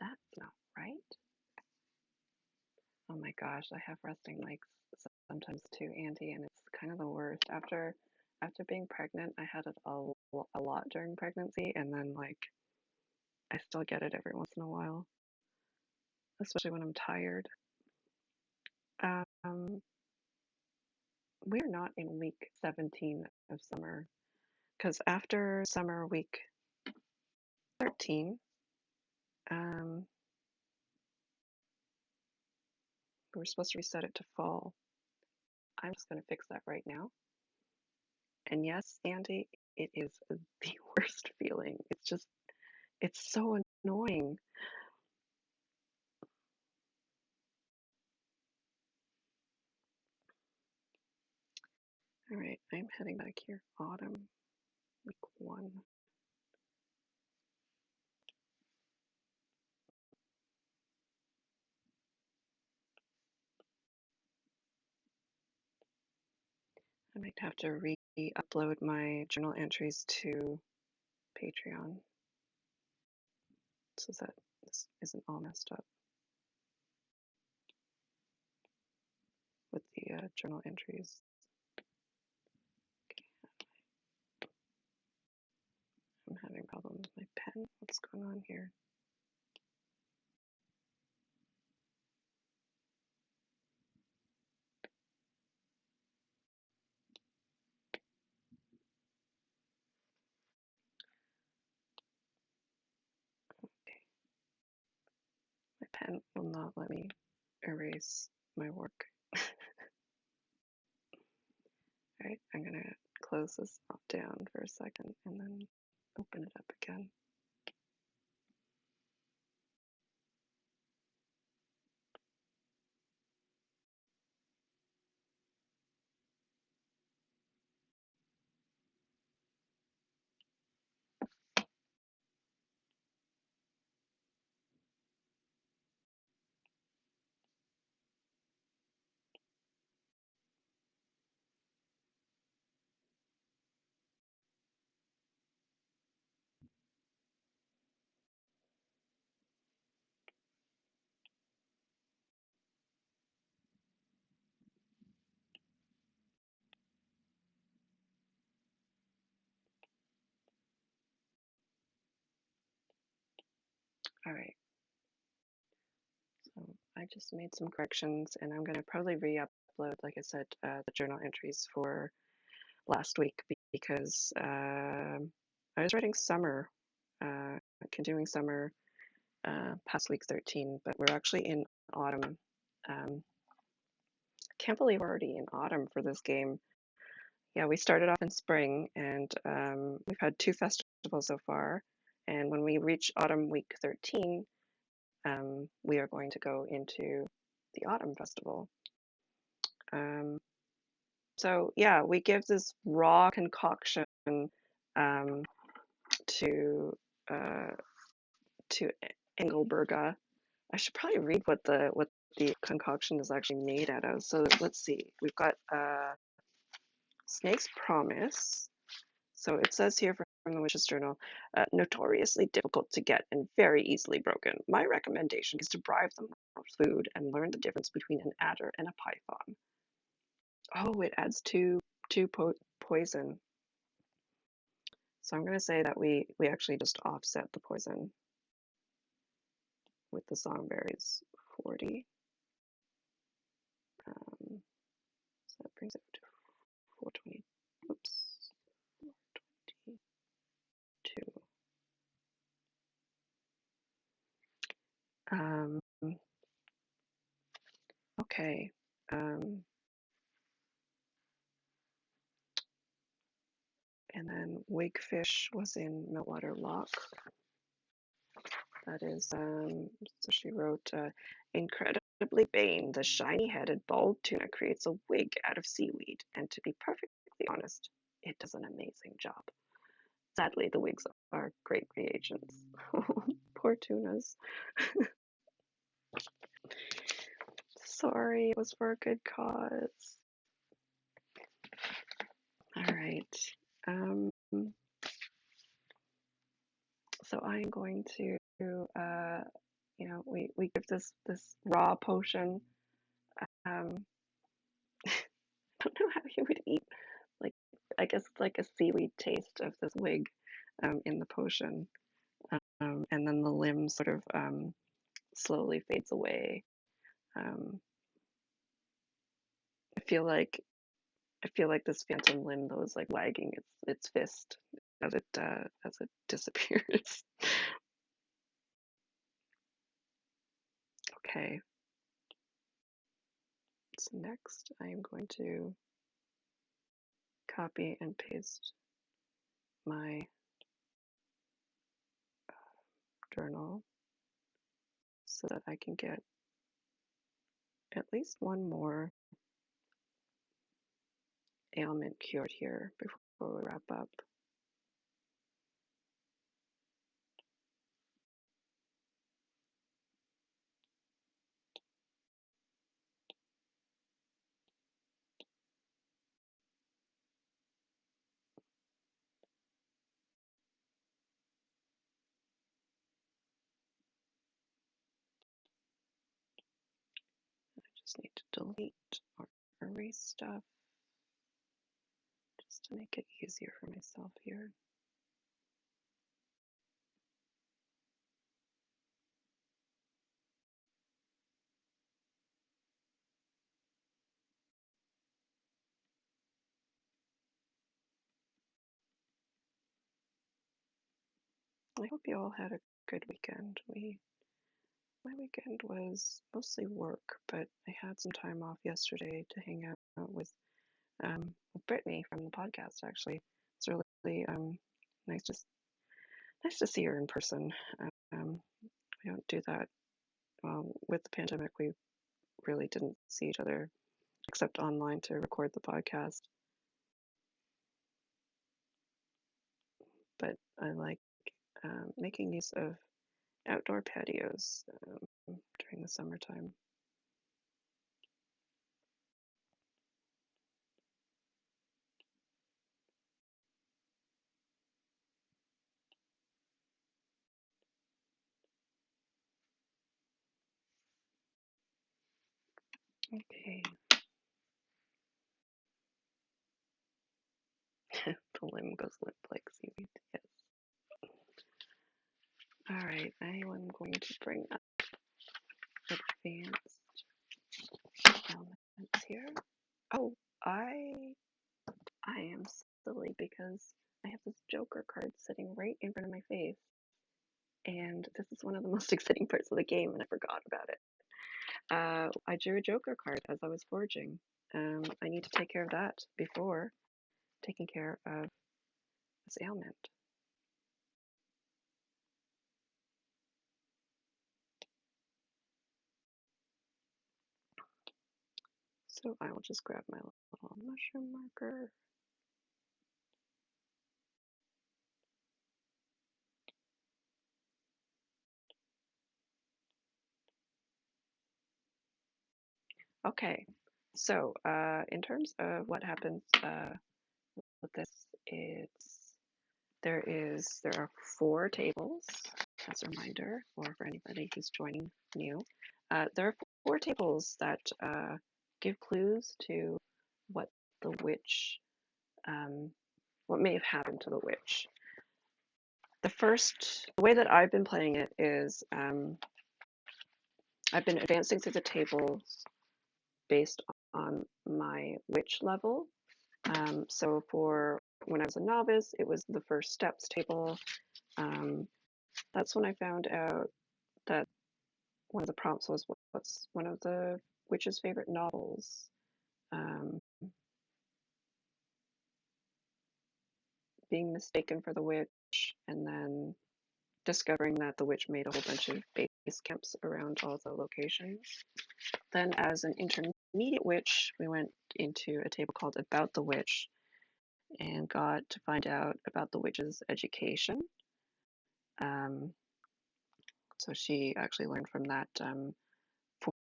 that's not right. Oh my gosh, I have resting legs sometimes too, Andy, and it's kind of the worst. After being pregnant, I had it a lot during pregnancy, and then like I still get it every once in a while, especially when I'm tired. Um, we're not in week 17 of summer because after summer week 13, um, we're supposed to reset it to fall. I'm just going to fix that right now. And yes, Andy, it is the worst feeling. It's so annoying. All right, I'm heading back here. Autumn, week 1. I might have to re-upload my journal entries to Patreon so that this isn't all messed up with the journal entries. I'm having problems with my pen. What's going on here? Okay. My pen will not let me erase my work. All right, I'm going to close this down for a second and then open it up again. All right. So I just made some corrections and I'm going to probably re-upload, like I said, the journal entries for last week because I was writing summer, continuing summer past week 13, but we're actually in autumn. Can't believe we're already in autumn for this game. Yeah, we started off in spring and we've had 2 festivals so far. And when we reach autumn week 13, we are going to go into the autumn festival. Um, so yeah, we give this raw concoction um, to Engelberga. I should probably read what the concoction is actually made out of. So let's see. We've got Snake's Promise. So it says here from the Witch's Journal, notoriously difficult to get and very easily broken. My recommendation is to bribe them with food and learn the difference between an adder and a python. Oh, it adds two poison. So I'm going to say that we actually just offset the poison with the songberries 40. So that brings it to 420. Oops. 422. Okay. And then Wigfish was in Meltwater Loch. That is, so she wrote, incredibly vain, the shiny-headed bald tuna creates a wig out of seaweed, and to be perfectly honest, it does an amazing job. Sadly, the wigs are great reagents. Poor tunas. Sorry, it was for a good cause. All right. So I'm going to, we give this raw potion. I don't know how you would eat, like, I guess it's like a seaweed taste of this wig in the potion. And then the limb sort of slowly fades away. Um, I feel like this phantom limb though is like wagging its fist as it disappears. Okay. So next I am going to copy and paste my journal so that I can get at least one more ailment cured here before we wrap up. I just need to delete or erase stuff just to make it easier for myself here. I hope you all had a good weekend. My weekend was mostly work, but I had some time off yesterday to hang out with Brittany from the podcast. Actually, it's really nice to see her in person. We don't do that. Well, with the pandemic, we really didn't see each other except online to record the podcast. But I like making use of outdoor patios during the summertime. Okay. The limb goes limp like seaweed. Yes. All right. I am going to bring up advanced elements here. Oh, I am silly because I have this Joker card sitting right in front of my face, and this is one of the most exciting parts of the game, and I forgot about it. I drew a Joker card as I was forging. I need to take care of that before taking care of this ailment. So I will just grab my little mushroom marker. Okay, so in terms of what happens with this, there are 4 tables as a reminder, or for anybody who's joining new. There are 4 tables that give clues to what the witch, what may have happened to the witch. The way that I've been playing it is I've been advancing through the tables based on my witch level. So for when I was a novice, it was the first steps table. That's when I found out that one of the prompts was what's one of the witch's favorite novels. being mistaken for the witch, and then discovering that the witch made a whole bunch of base camps around all the locations. Then, as an intermediate witch, we went into a table called About the Witch and got to find out about the witch's education. So she actually learned from that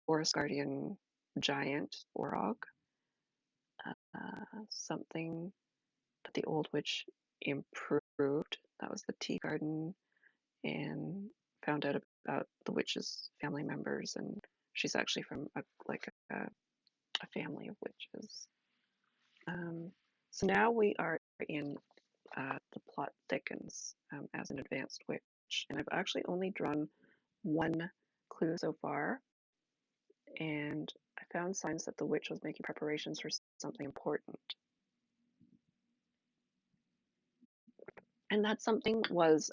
forest guardian giant Orog, something that the old witch improved. That was the tea garden, and found out about the witch's family members, and she's actually from a family of witches. So now we are in the plot thickens as an advanced witch, and I've actually only drawn one clue so far, and I found signs that the witch was making preparations for something important. And that something was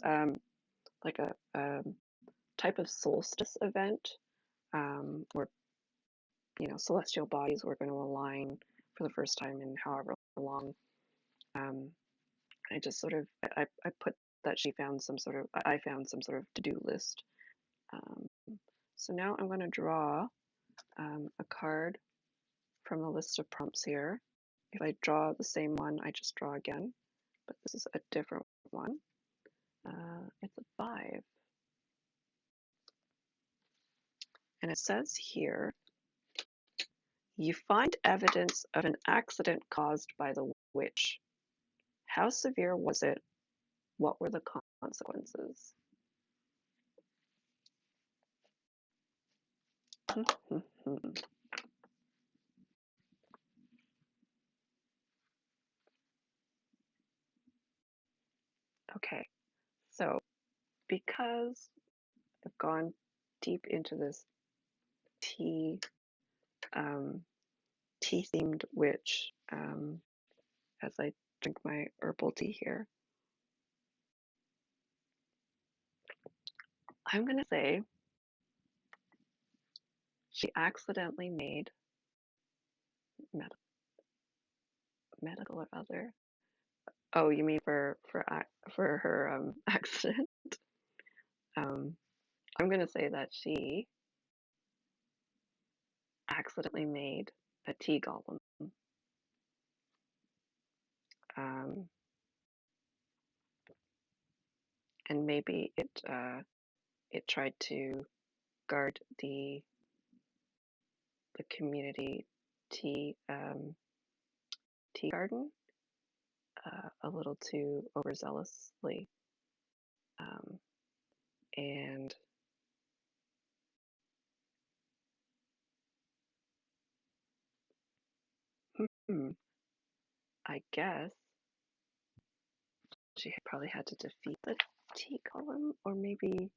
like a type of solstice event where celestial bodies were going to align for the first time in however long. I just sort of I put that I found some sort of to-do list. So now I'm going to draw a card from the list of prompts here. If I draw the same one, I just draw again, but this is a different one. It's a 5. And it says here, you find evidence of an accident caused by the witch. How severe was it? What were the consequences? Okay, so because I've gone deep into this tea themed witch as I drink my herbal tea here, I'm going to say she accidentally made medical or other. Oh, you mean for her accident? I'm going to say that she accidentally made a tea golem. And maybe it tried to guard the community tea garden a little too overzealously, and I guess she probably had to defeat the tea golem, or maybe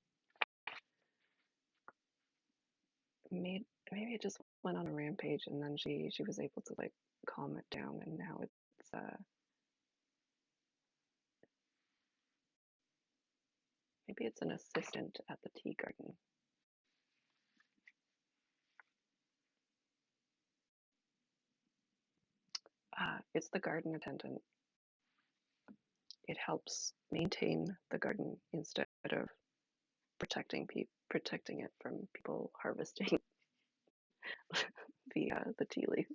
it just went on a rampage, and then she was able to like calm it down, and now it's maybe it's an assistant at the tea garden. It's the garden attendant. It helps maintain the garden instead of protecting it from people harvesting the tea leaves.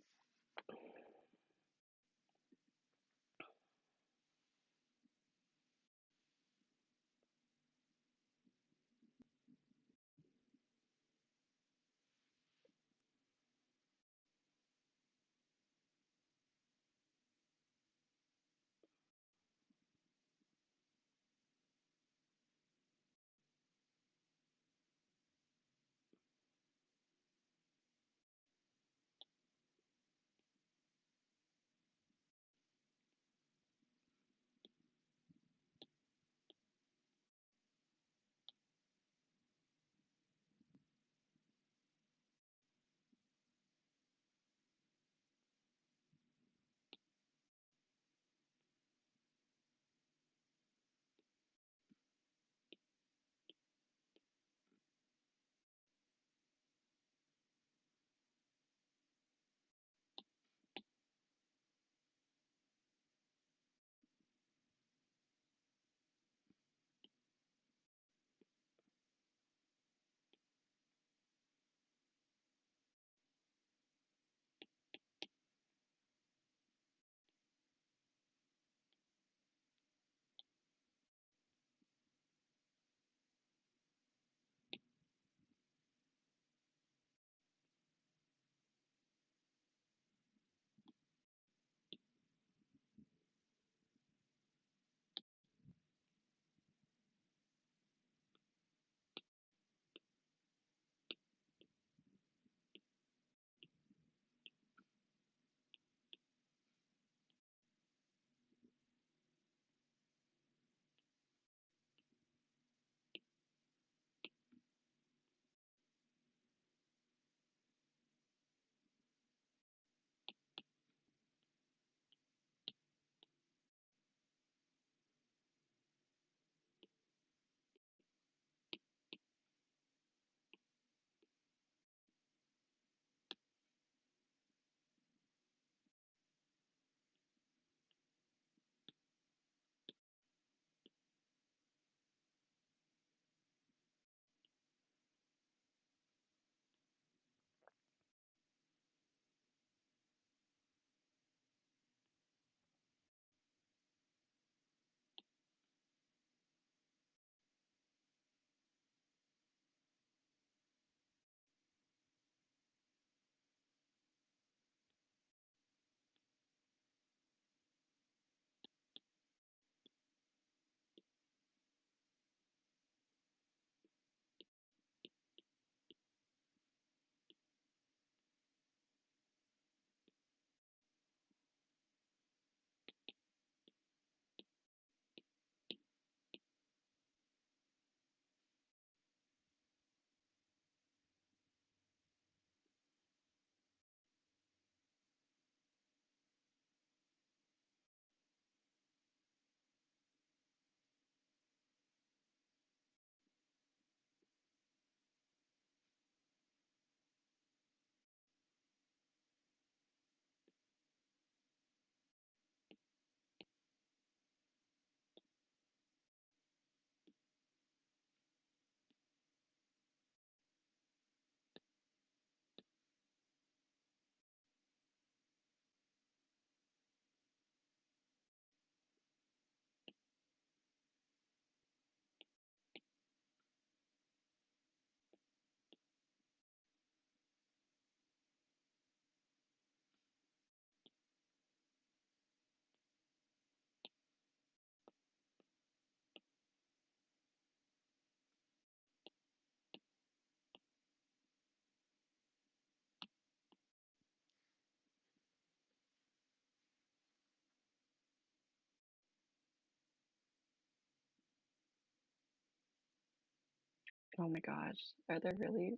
Oh my gosh, are there really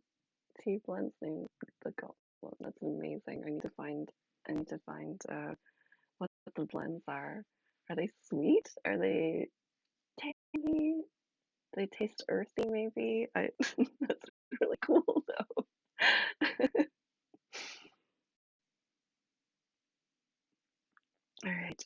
tea blends named the Goblin? That's amazing. I need to find what the blends are. Are they sweet? Are they tangy? Do they taste earthy maybe? I that's really cool though. All right.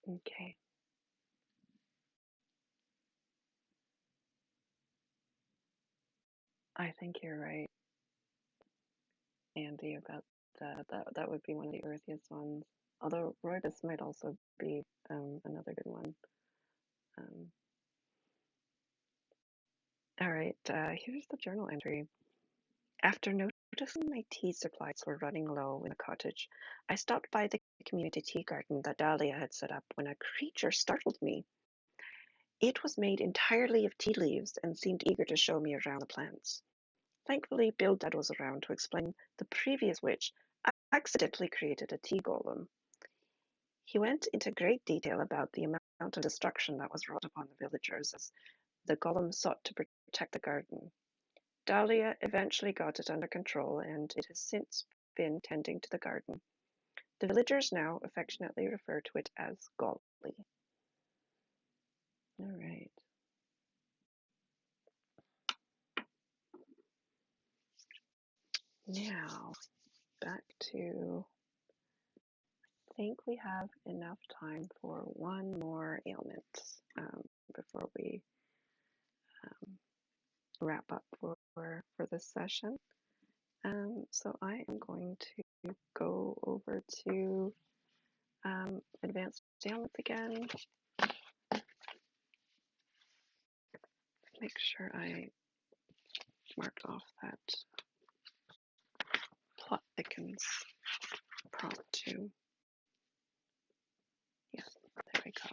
Okay. I think you're right, Andy, about that. That would be one of the earthiest ones. Although rooibos might also be another good one. Um, all right, here's the journal entry. After noticing my tea supplies were running low in the cottage, I stopped by the community tea garden that Dahlia had set up when a creature startled me. It was made entirely of tea leaves and seemed eager to show me around the plants. Thankfully, Bildad was around to explain the previous witch accidentally created a tea golem. He went into great detail about the amount of destruction that was wrought upon the villagers as the golem sought to protect the garden. Dahlia eventually got it under control, and it has since been tending to the garden. The villagers now affectionately refer to it as Golly. All right. Now, back to, I think we have enough time for one more ailment before we um, wrap up for this session. So I am going to go over to advanced ailments again. make sure I marked off that plot thickens prompt too. Yes, there we go.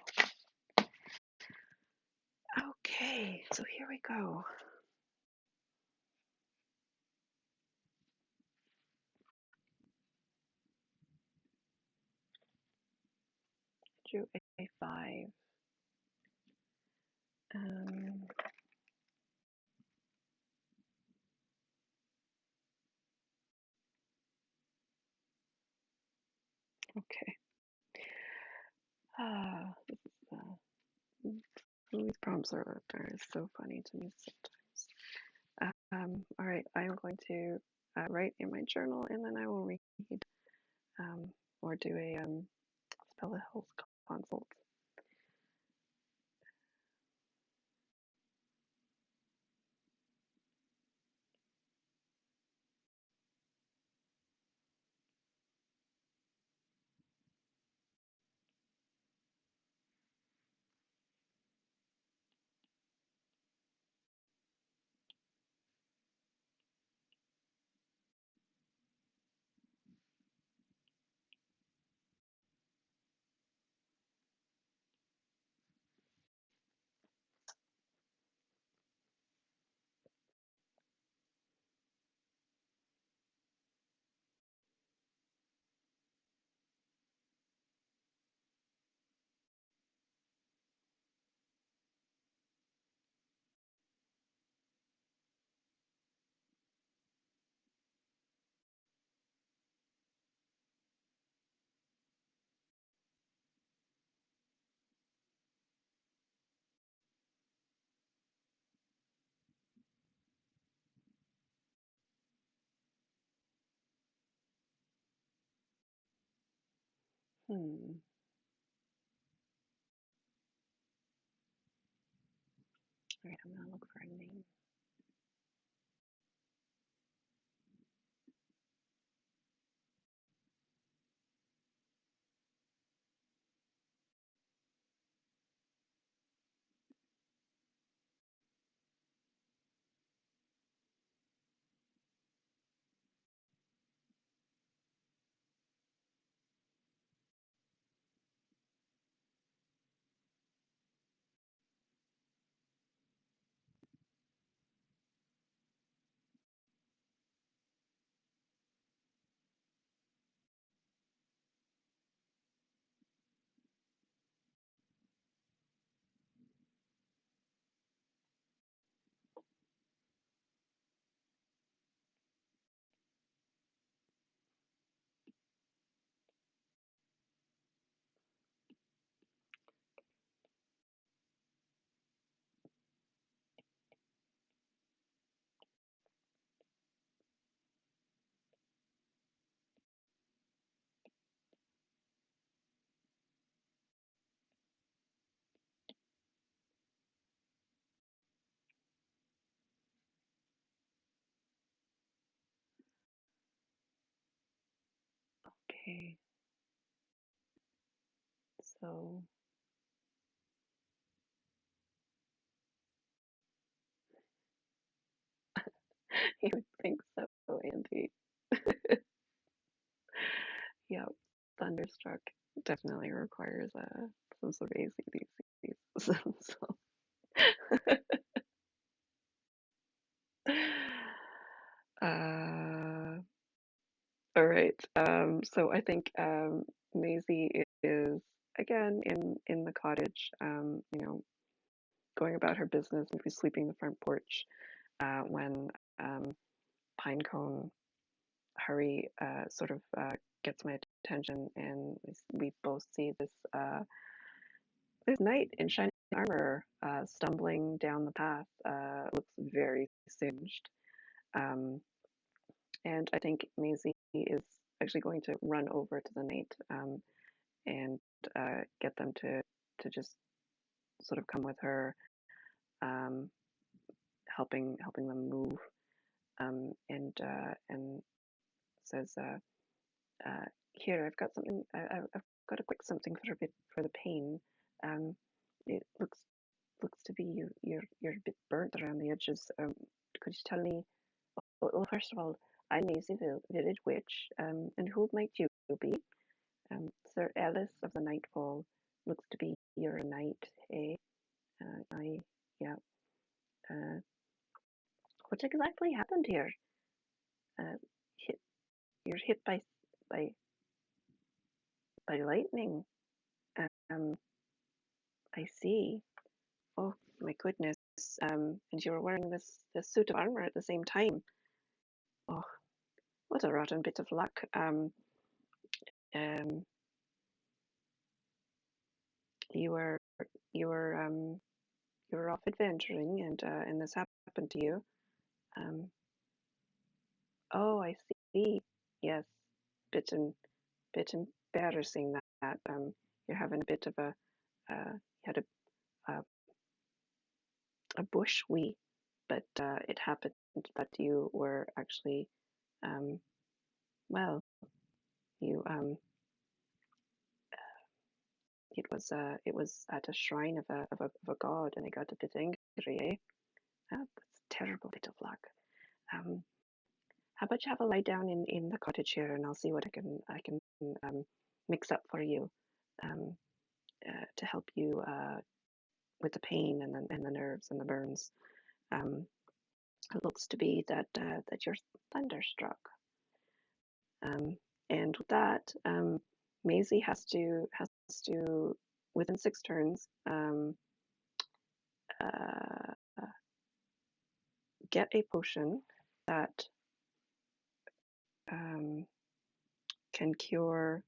Okay, so here we go. Drew a 5. Okay. This is these prompts are so funny to me sometimes. All right, I'm going to write in my journal, and then I will read or do a spell health consult. Hmm. All right, I'm gonna look for a name. Okay, so you would think so, Andy. Yeah, Thunderstruck definitely requires some sort of ACDC. So, uh, all right. So I think Maisie is again in the cottage. Going about her business, maybe sweeping the front porch when Pinecone Hurry sort of gets my attention, and we both see this knight in shining armor stumbling down the path. Looks very singed, um, and I think Maisie is actually going to run over to the knight and get them to just sort of come with her, um, helping them move, and says, "Here, I've got something. I've got a quick something for the pain. Um, it looks looks to be you're a bit burnt around the edges. Could you tell me? Well, first of all, I'm Maisie, village witch. And who might you be? Sir Ellis of the Nightfall. Looks to be you're a knight, eh? I yeah. Uh, what exactly happened here? Uh, hit, you're hit by by lightning. Um, I see. Oh my goodness. And you were wearing this suit of armor at the same time. Oh, what a rotten bit of luck. Um, you were you were you were off adventuring, and this happened to you. Um, oh, I see. Yes, bit and bit embarrassing that. You're having a bit of you had a a bush wee, but it happened that you were actually um, well, you it was at a shrine of a god, and I got a bit angry, eh? That's a terrible bit of luck. Um, how about you have a lie down in the cottage here, and I'll see what I can mix up for you um, to help you with the pain and the nerves and the burns. Um, it looks to be that you're thunderstruck. And with that, Maisie has to within 6 turns uh, get a potion that um, can cure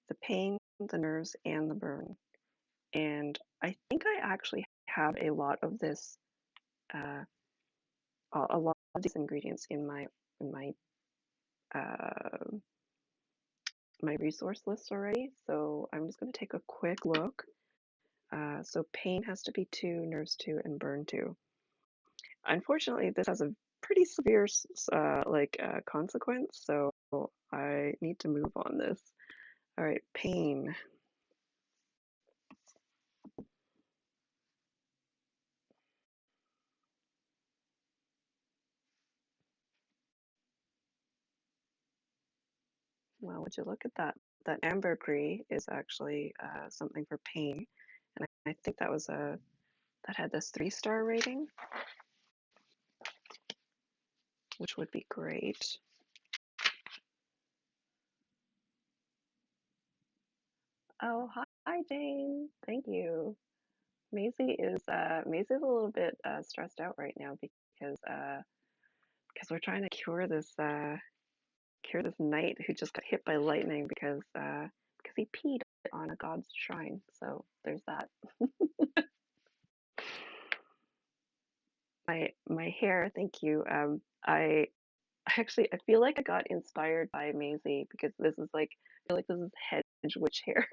the pain, the nerves, and the burn. And I think I actually have a lot of this, uh, a lot of these ingredients in uh, my resource list already. So I'm just going to take a quick look. So pain has to be 2, nerves 2, and burn 2. Unfortunately, this has a pretty severe consequence, so I need to move on this. All right, pain. Well, would you look at that? That ambergris is actually something for pain, and I think that had this 3-star rating, which would be great. Oh, hi, Jane. Thank you. Maisie's a little bit stressed out right now because we're trying to cure this knight who just got hit by lightning because he peed on a god's shrine. So there's that. My hair, thank you. I feel like I got inspired by Maisie because I feel like this is hedge witch hair.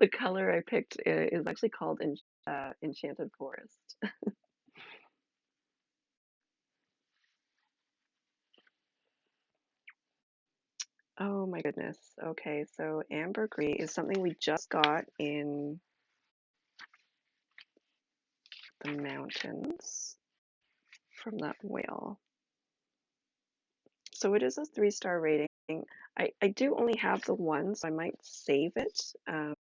The color I picked is actually called Enchanted Forest. Oh my goodness. Okay, so ambergris is something we just got in the mountains from that whale. So it is a 3-star rating. I do only have the one, so I might save it. I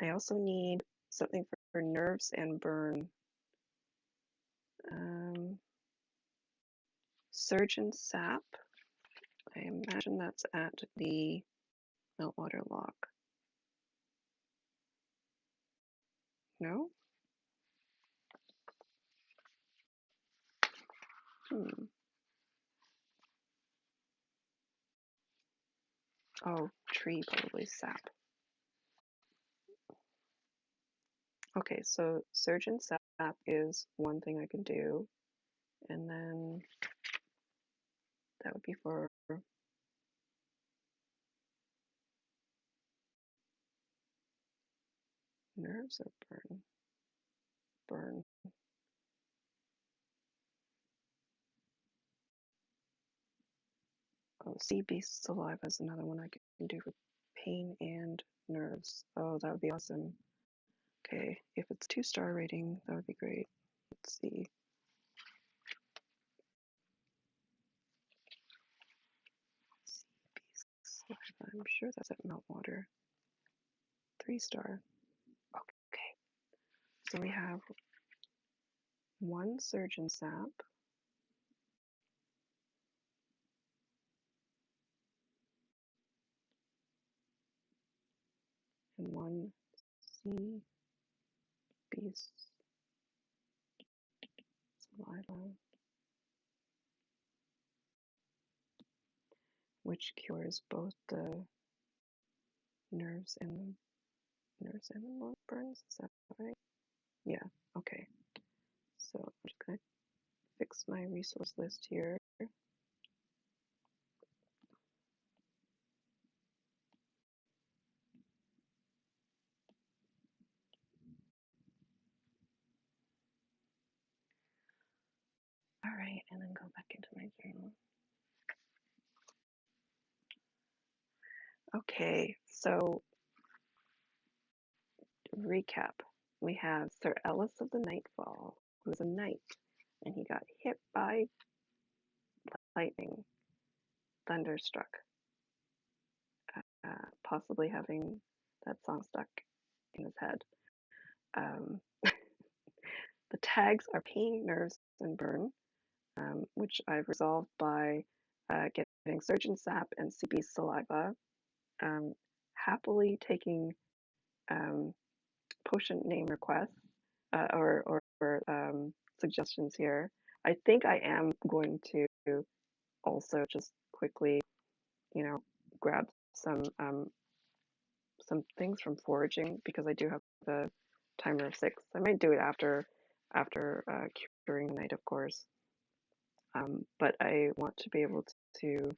also need something for nerves and burn. Surgeon Sap. I imagine that's at the Meltwater Lock. No? Hmm. Oh, tree probably sap. Okay, so Surgeon Sap is one thing I can do. And then that would be for nerves or burn? Burn. Oh, Sea Beast Saliva is another one I can do for pain and nerves. Oh, that would be awesome. Okay, if it's 2-star rating, that would be great. Let's see. I'm sure that's at Meltwater. 3-star. Okay. So we have 1 Surgeon Sap. And 1 Sea Beast Saliva, which cures both the nerves and lung burns. Is that right? Yeah. Okay. So I'm just gonna fix my resource list here. All right, and then go back into my journal. Okay, so recap. We have Sir Ellis of the Nightfall, who was a knight, and he got hit by lightning, thunderstruck, possibly having that song stuck in his head. The tags are pain, nerves, and burn, which I've resolved by getting Surgeon Sap and CB Saliva, happily taking potion name requests or suggestions here. I think I am going to also just quickly, grab some things from foraging because I do have the timer of 6. I might do it after curing the night, of course. But I want to be able to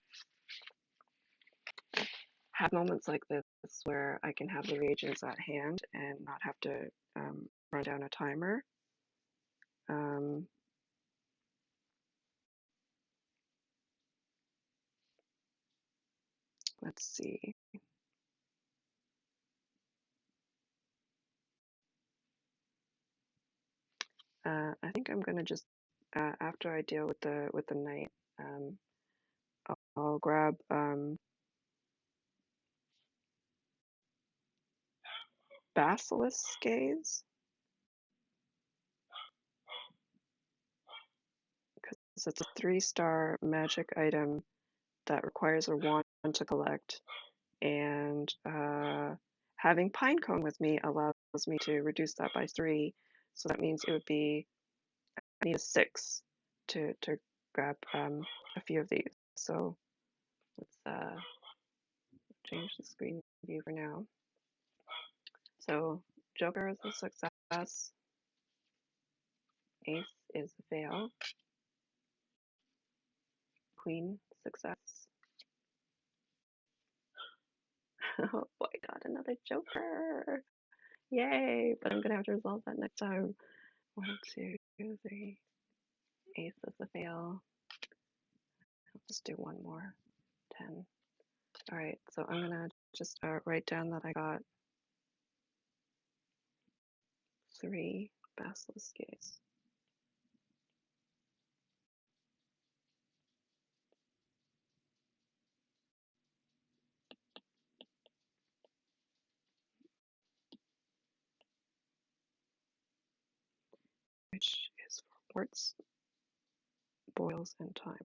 have moments like this where I can have the reagents at hand and not have to run down a timer. Let's see. I think I'm gonna just after I deal with the night, I'll grab basilisk scales because it's a 3-star magic item that requires a wand to collect, and having Pinecone with me allows me to reduce that by 3. So that means it would be I need a 6 to grab a few of these. So let's change the screen view for now. So Joker is a success. Ace is a fail. Queen, success. Oh boy, got another Joker. Yay, but I'm gonna have to resolve that next time. 1, 2, 3. Ace is a fail. I'll just do one more. 10. All right, so I'm gonna just write down that I got 3 basilisk gates. Which is for warts, boils, and time.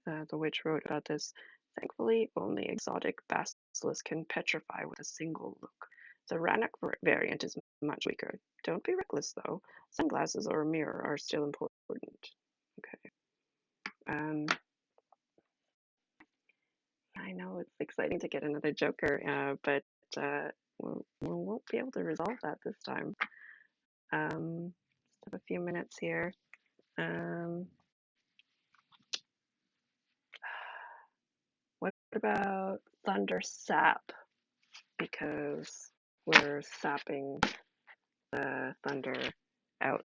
The witch wrote about this. Thankfully, only exotic basilisk can petrify with a single look. The Rannoch variant is much weaker. Don't be reckless, though. Sunglasses or a mirror are still important. Okay. I know it's exciting to get another Joker, but we won't be able to resolve that this time. Just have a few minutes here. What about Thunder Sap? Because we're sapping the thunder out.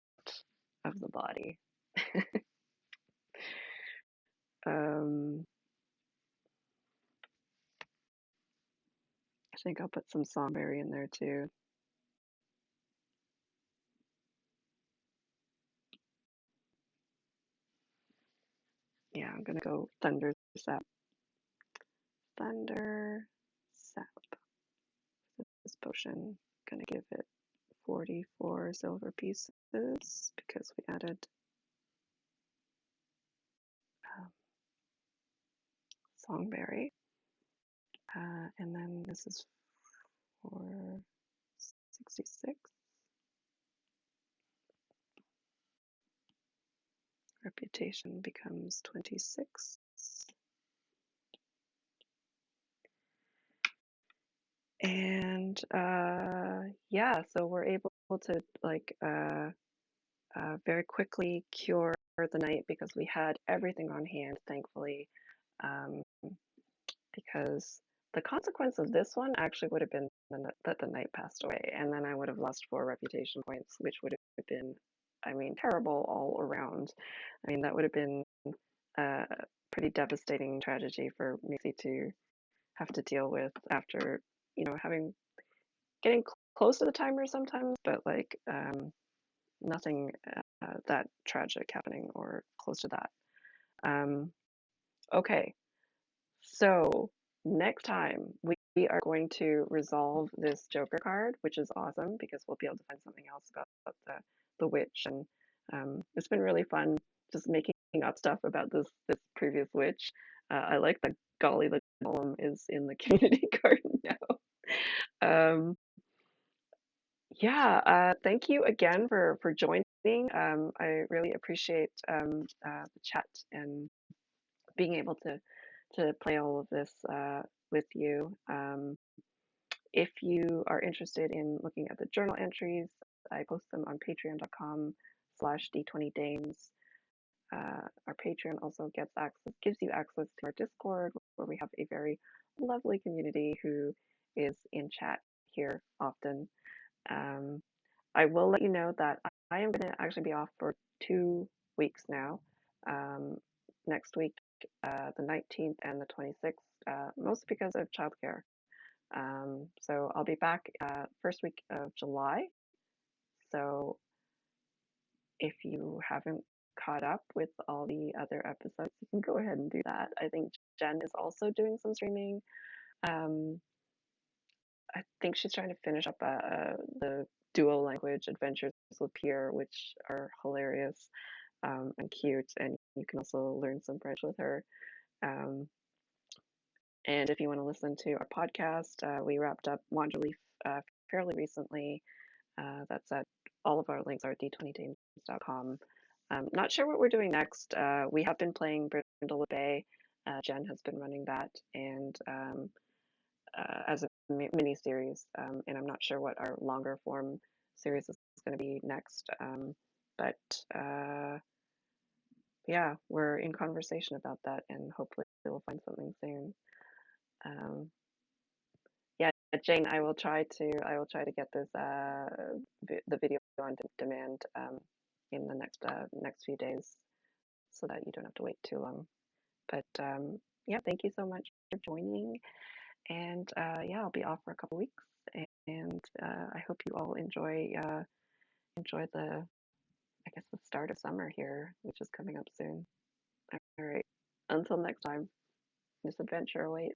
of the body. Um, I think I'll put some Somberry in there too. Yeah, I'm gonna go Thunder Sap. Thunder Sap. This potion, gonna give it 44 silver pieces because we added um, Songberry. And then this is for 66. Reputation becomes 26. And yeah, so we're able to like very quickly cure the night because we had everything on hand, thankfully. Um, because the consequence of this one actually would have been that the knight passed away, and then I would have lost 4 reputation points, which would have been, I mean, terrible all around. I mean, that would have been a pretty devastating tragedy for Maisie to have to deal with after, having getting close to the timer sometimes, but like nothing that tragic happening or close to that. Um, okay, so next time we are going to resolve this Joker card, which is awesome because we'll be able to find something else about the witch, and it's been really fun just making up stuff about this previous witch. I like that Golly the Golem is in the community card now. Um, yeah, thank you again for joining. I really appreciate the chat and being able to play all of this with you. If you are interested in looking at the journal entries, I post them on patreon.com/d20dames. Our Patreon also gives you access to our Discord, where we have a very lovely community who is in chat here often. Um, I will let you know that I am going to actually be off for 2 weeks now. Um, Next week, the 19th and the 26th, mostly because of childcare. So I'll be back first week of July. So if you haven't caught up with all the other episodes, you can go ahead and do that. I think Jen is also doing some streaming. Um, I think she's trying to finish up the dual language adventures with Pierre, which are hilarious and cute, and you can also learn some French with her. Um, and if you want to listen to our podcast, we wrapped up Wanderleaf fairly recently. That's at all of our links are at d20dames.com. Not sure what we're doing next. We have been playing Brindle Bay. Jen has been running that, and as a mini series, and I'm not sure what our longer form series is going to be next. But yeah, we're in conversation about that, and hopefully we'll find something soon. Um, yeah, Jane, I will try to get this the video on demand in the next few days, so that you don't have to wait too long. But yeah, thank you so much for joining. And yeah, I'll be off for a couple weeks, and I hope you all enjoy the, I guess, the start of summer here, which is coming up soon. All right, until next time, this adventure awaits.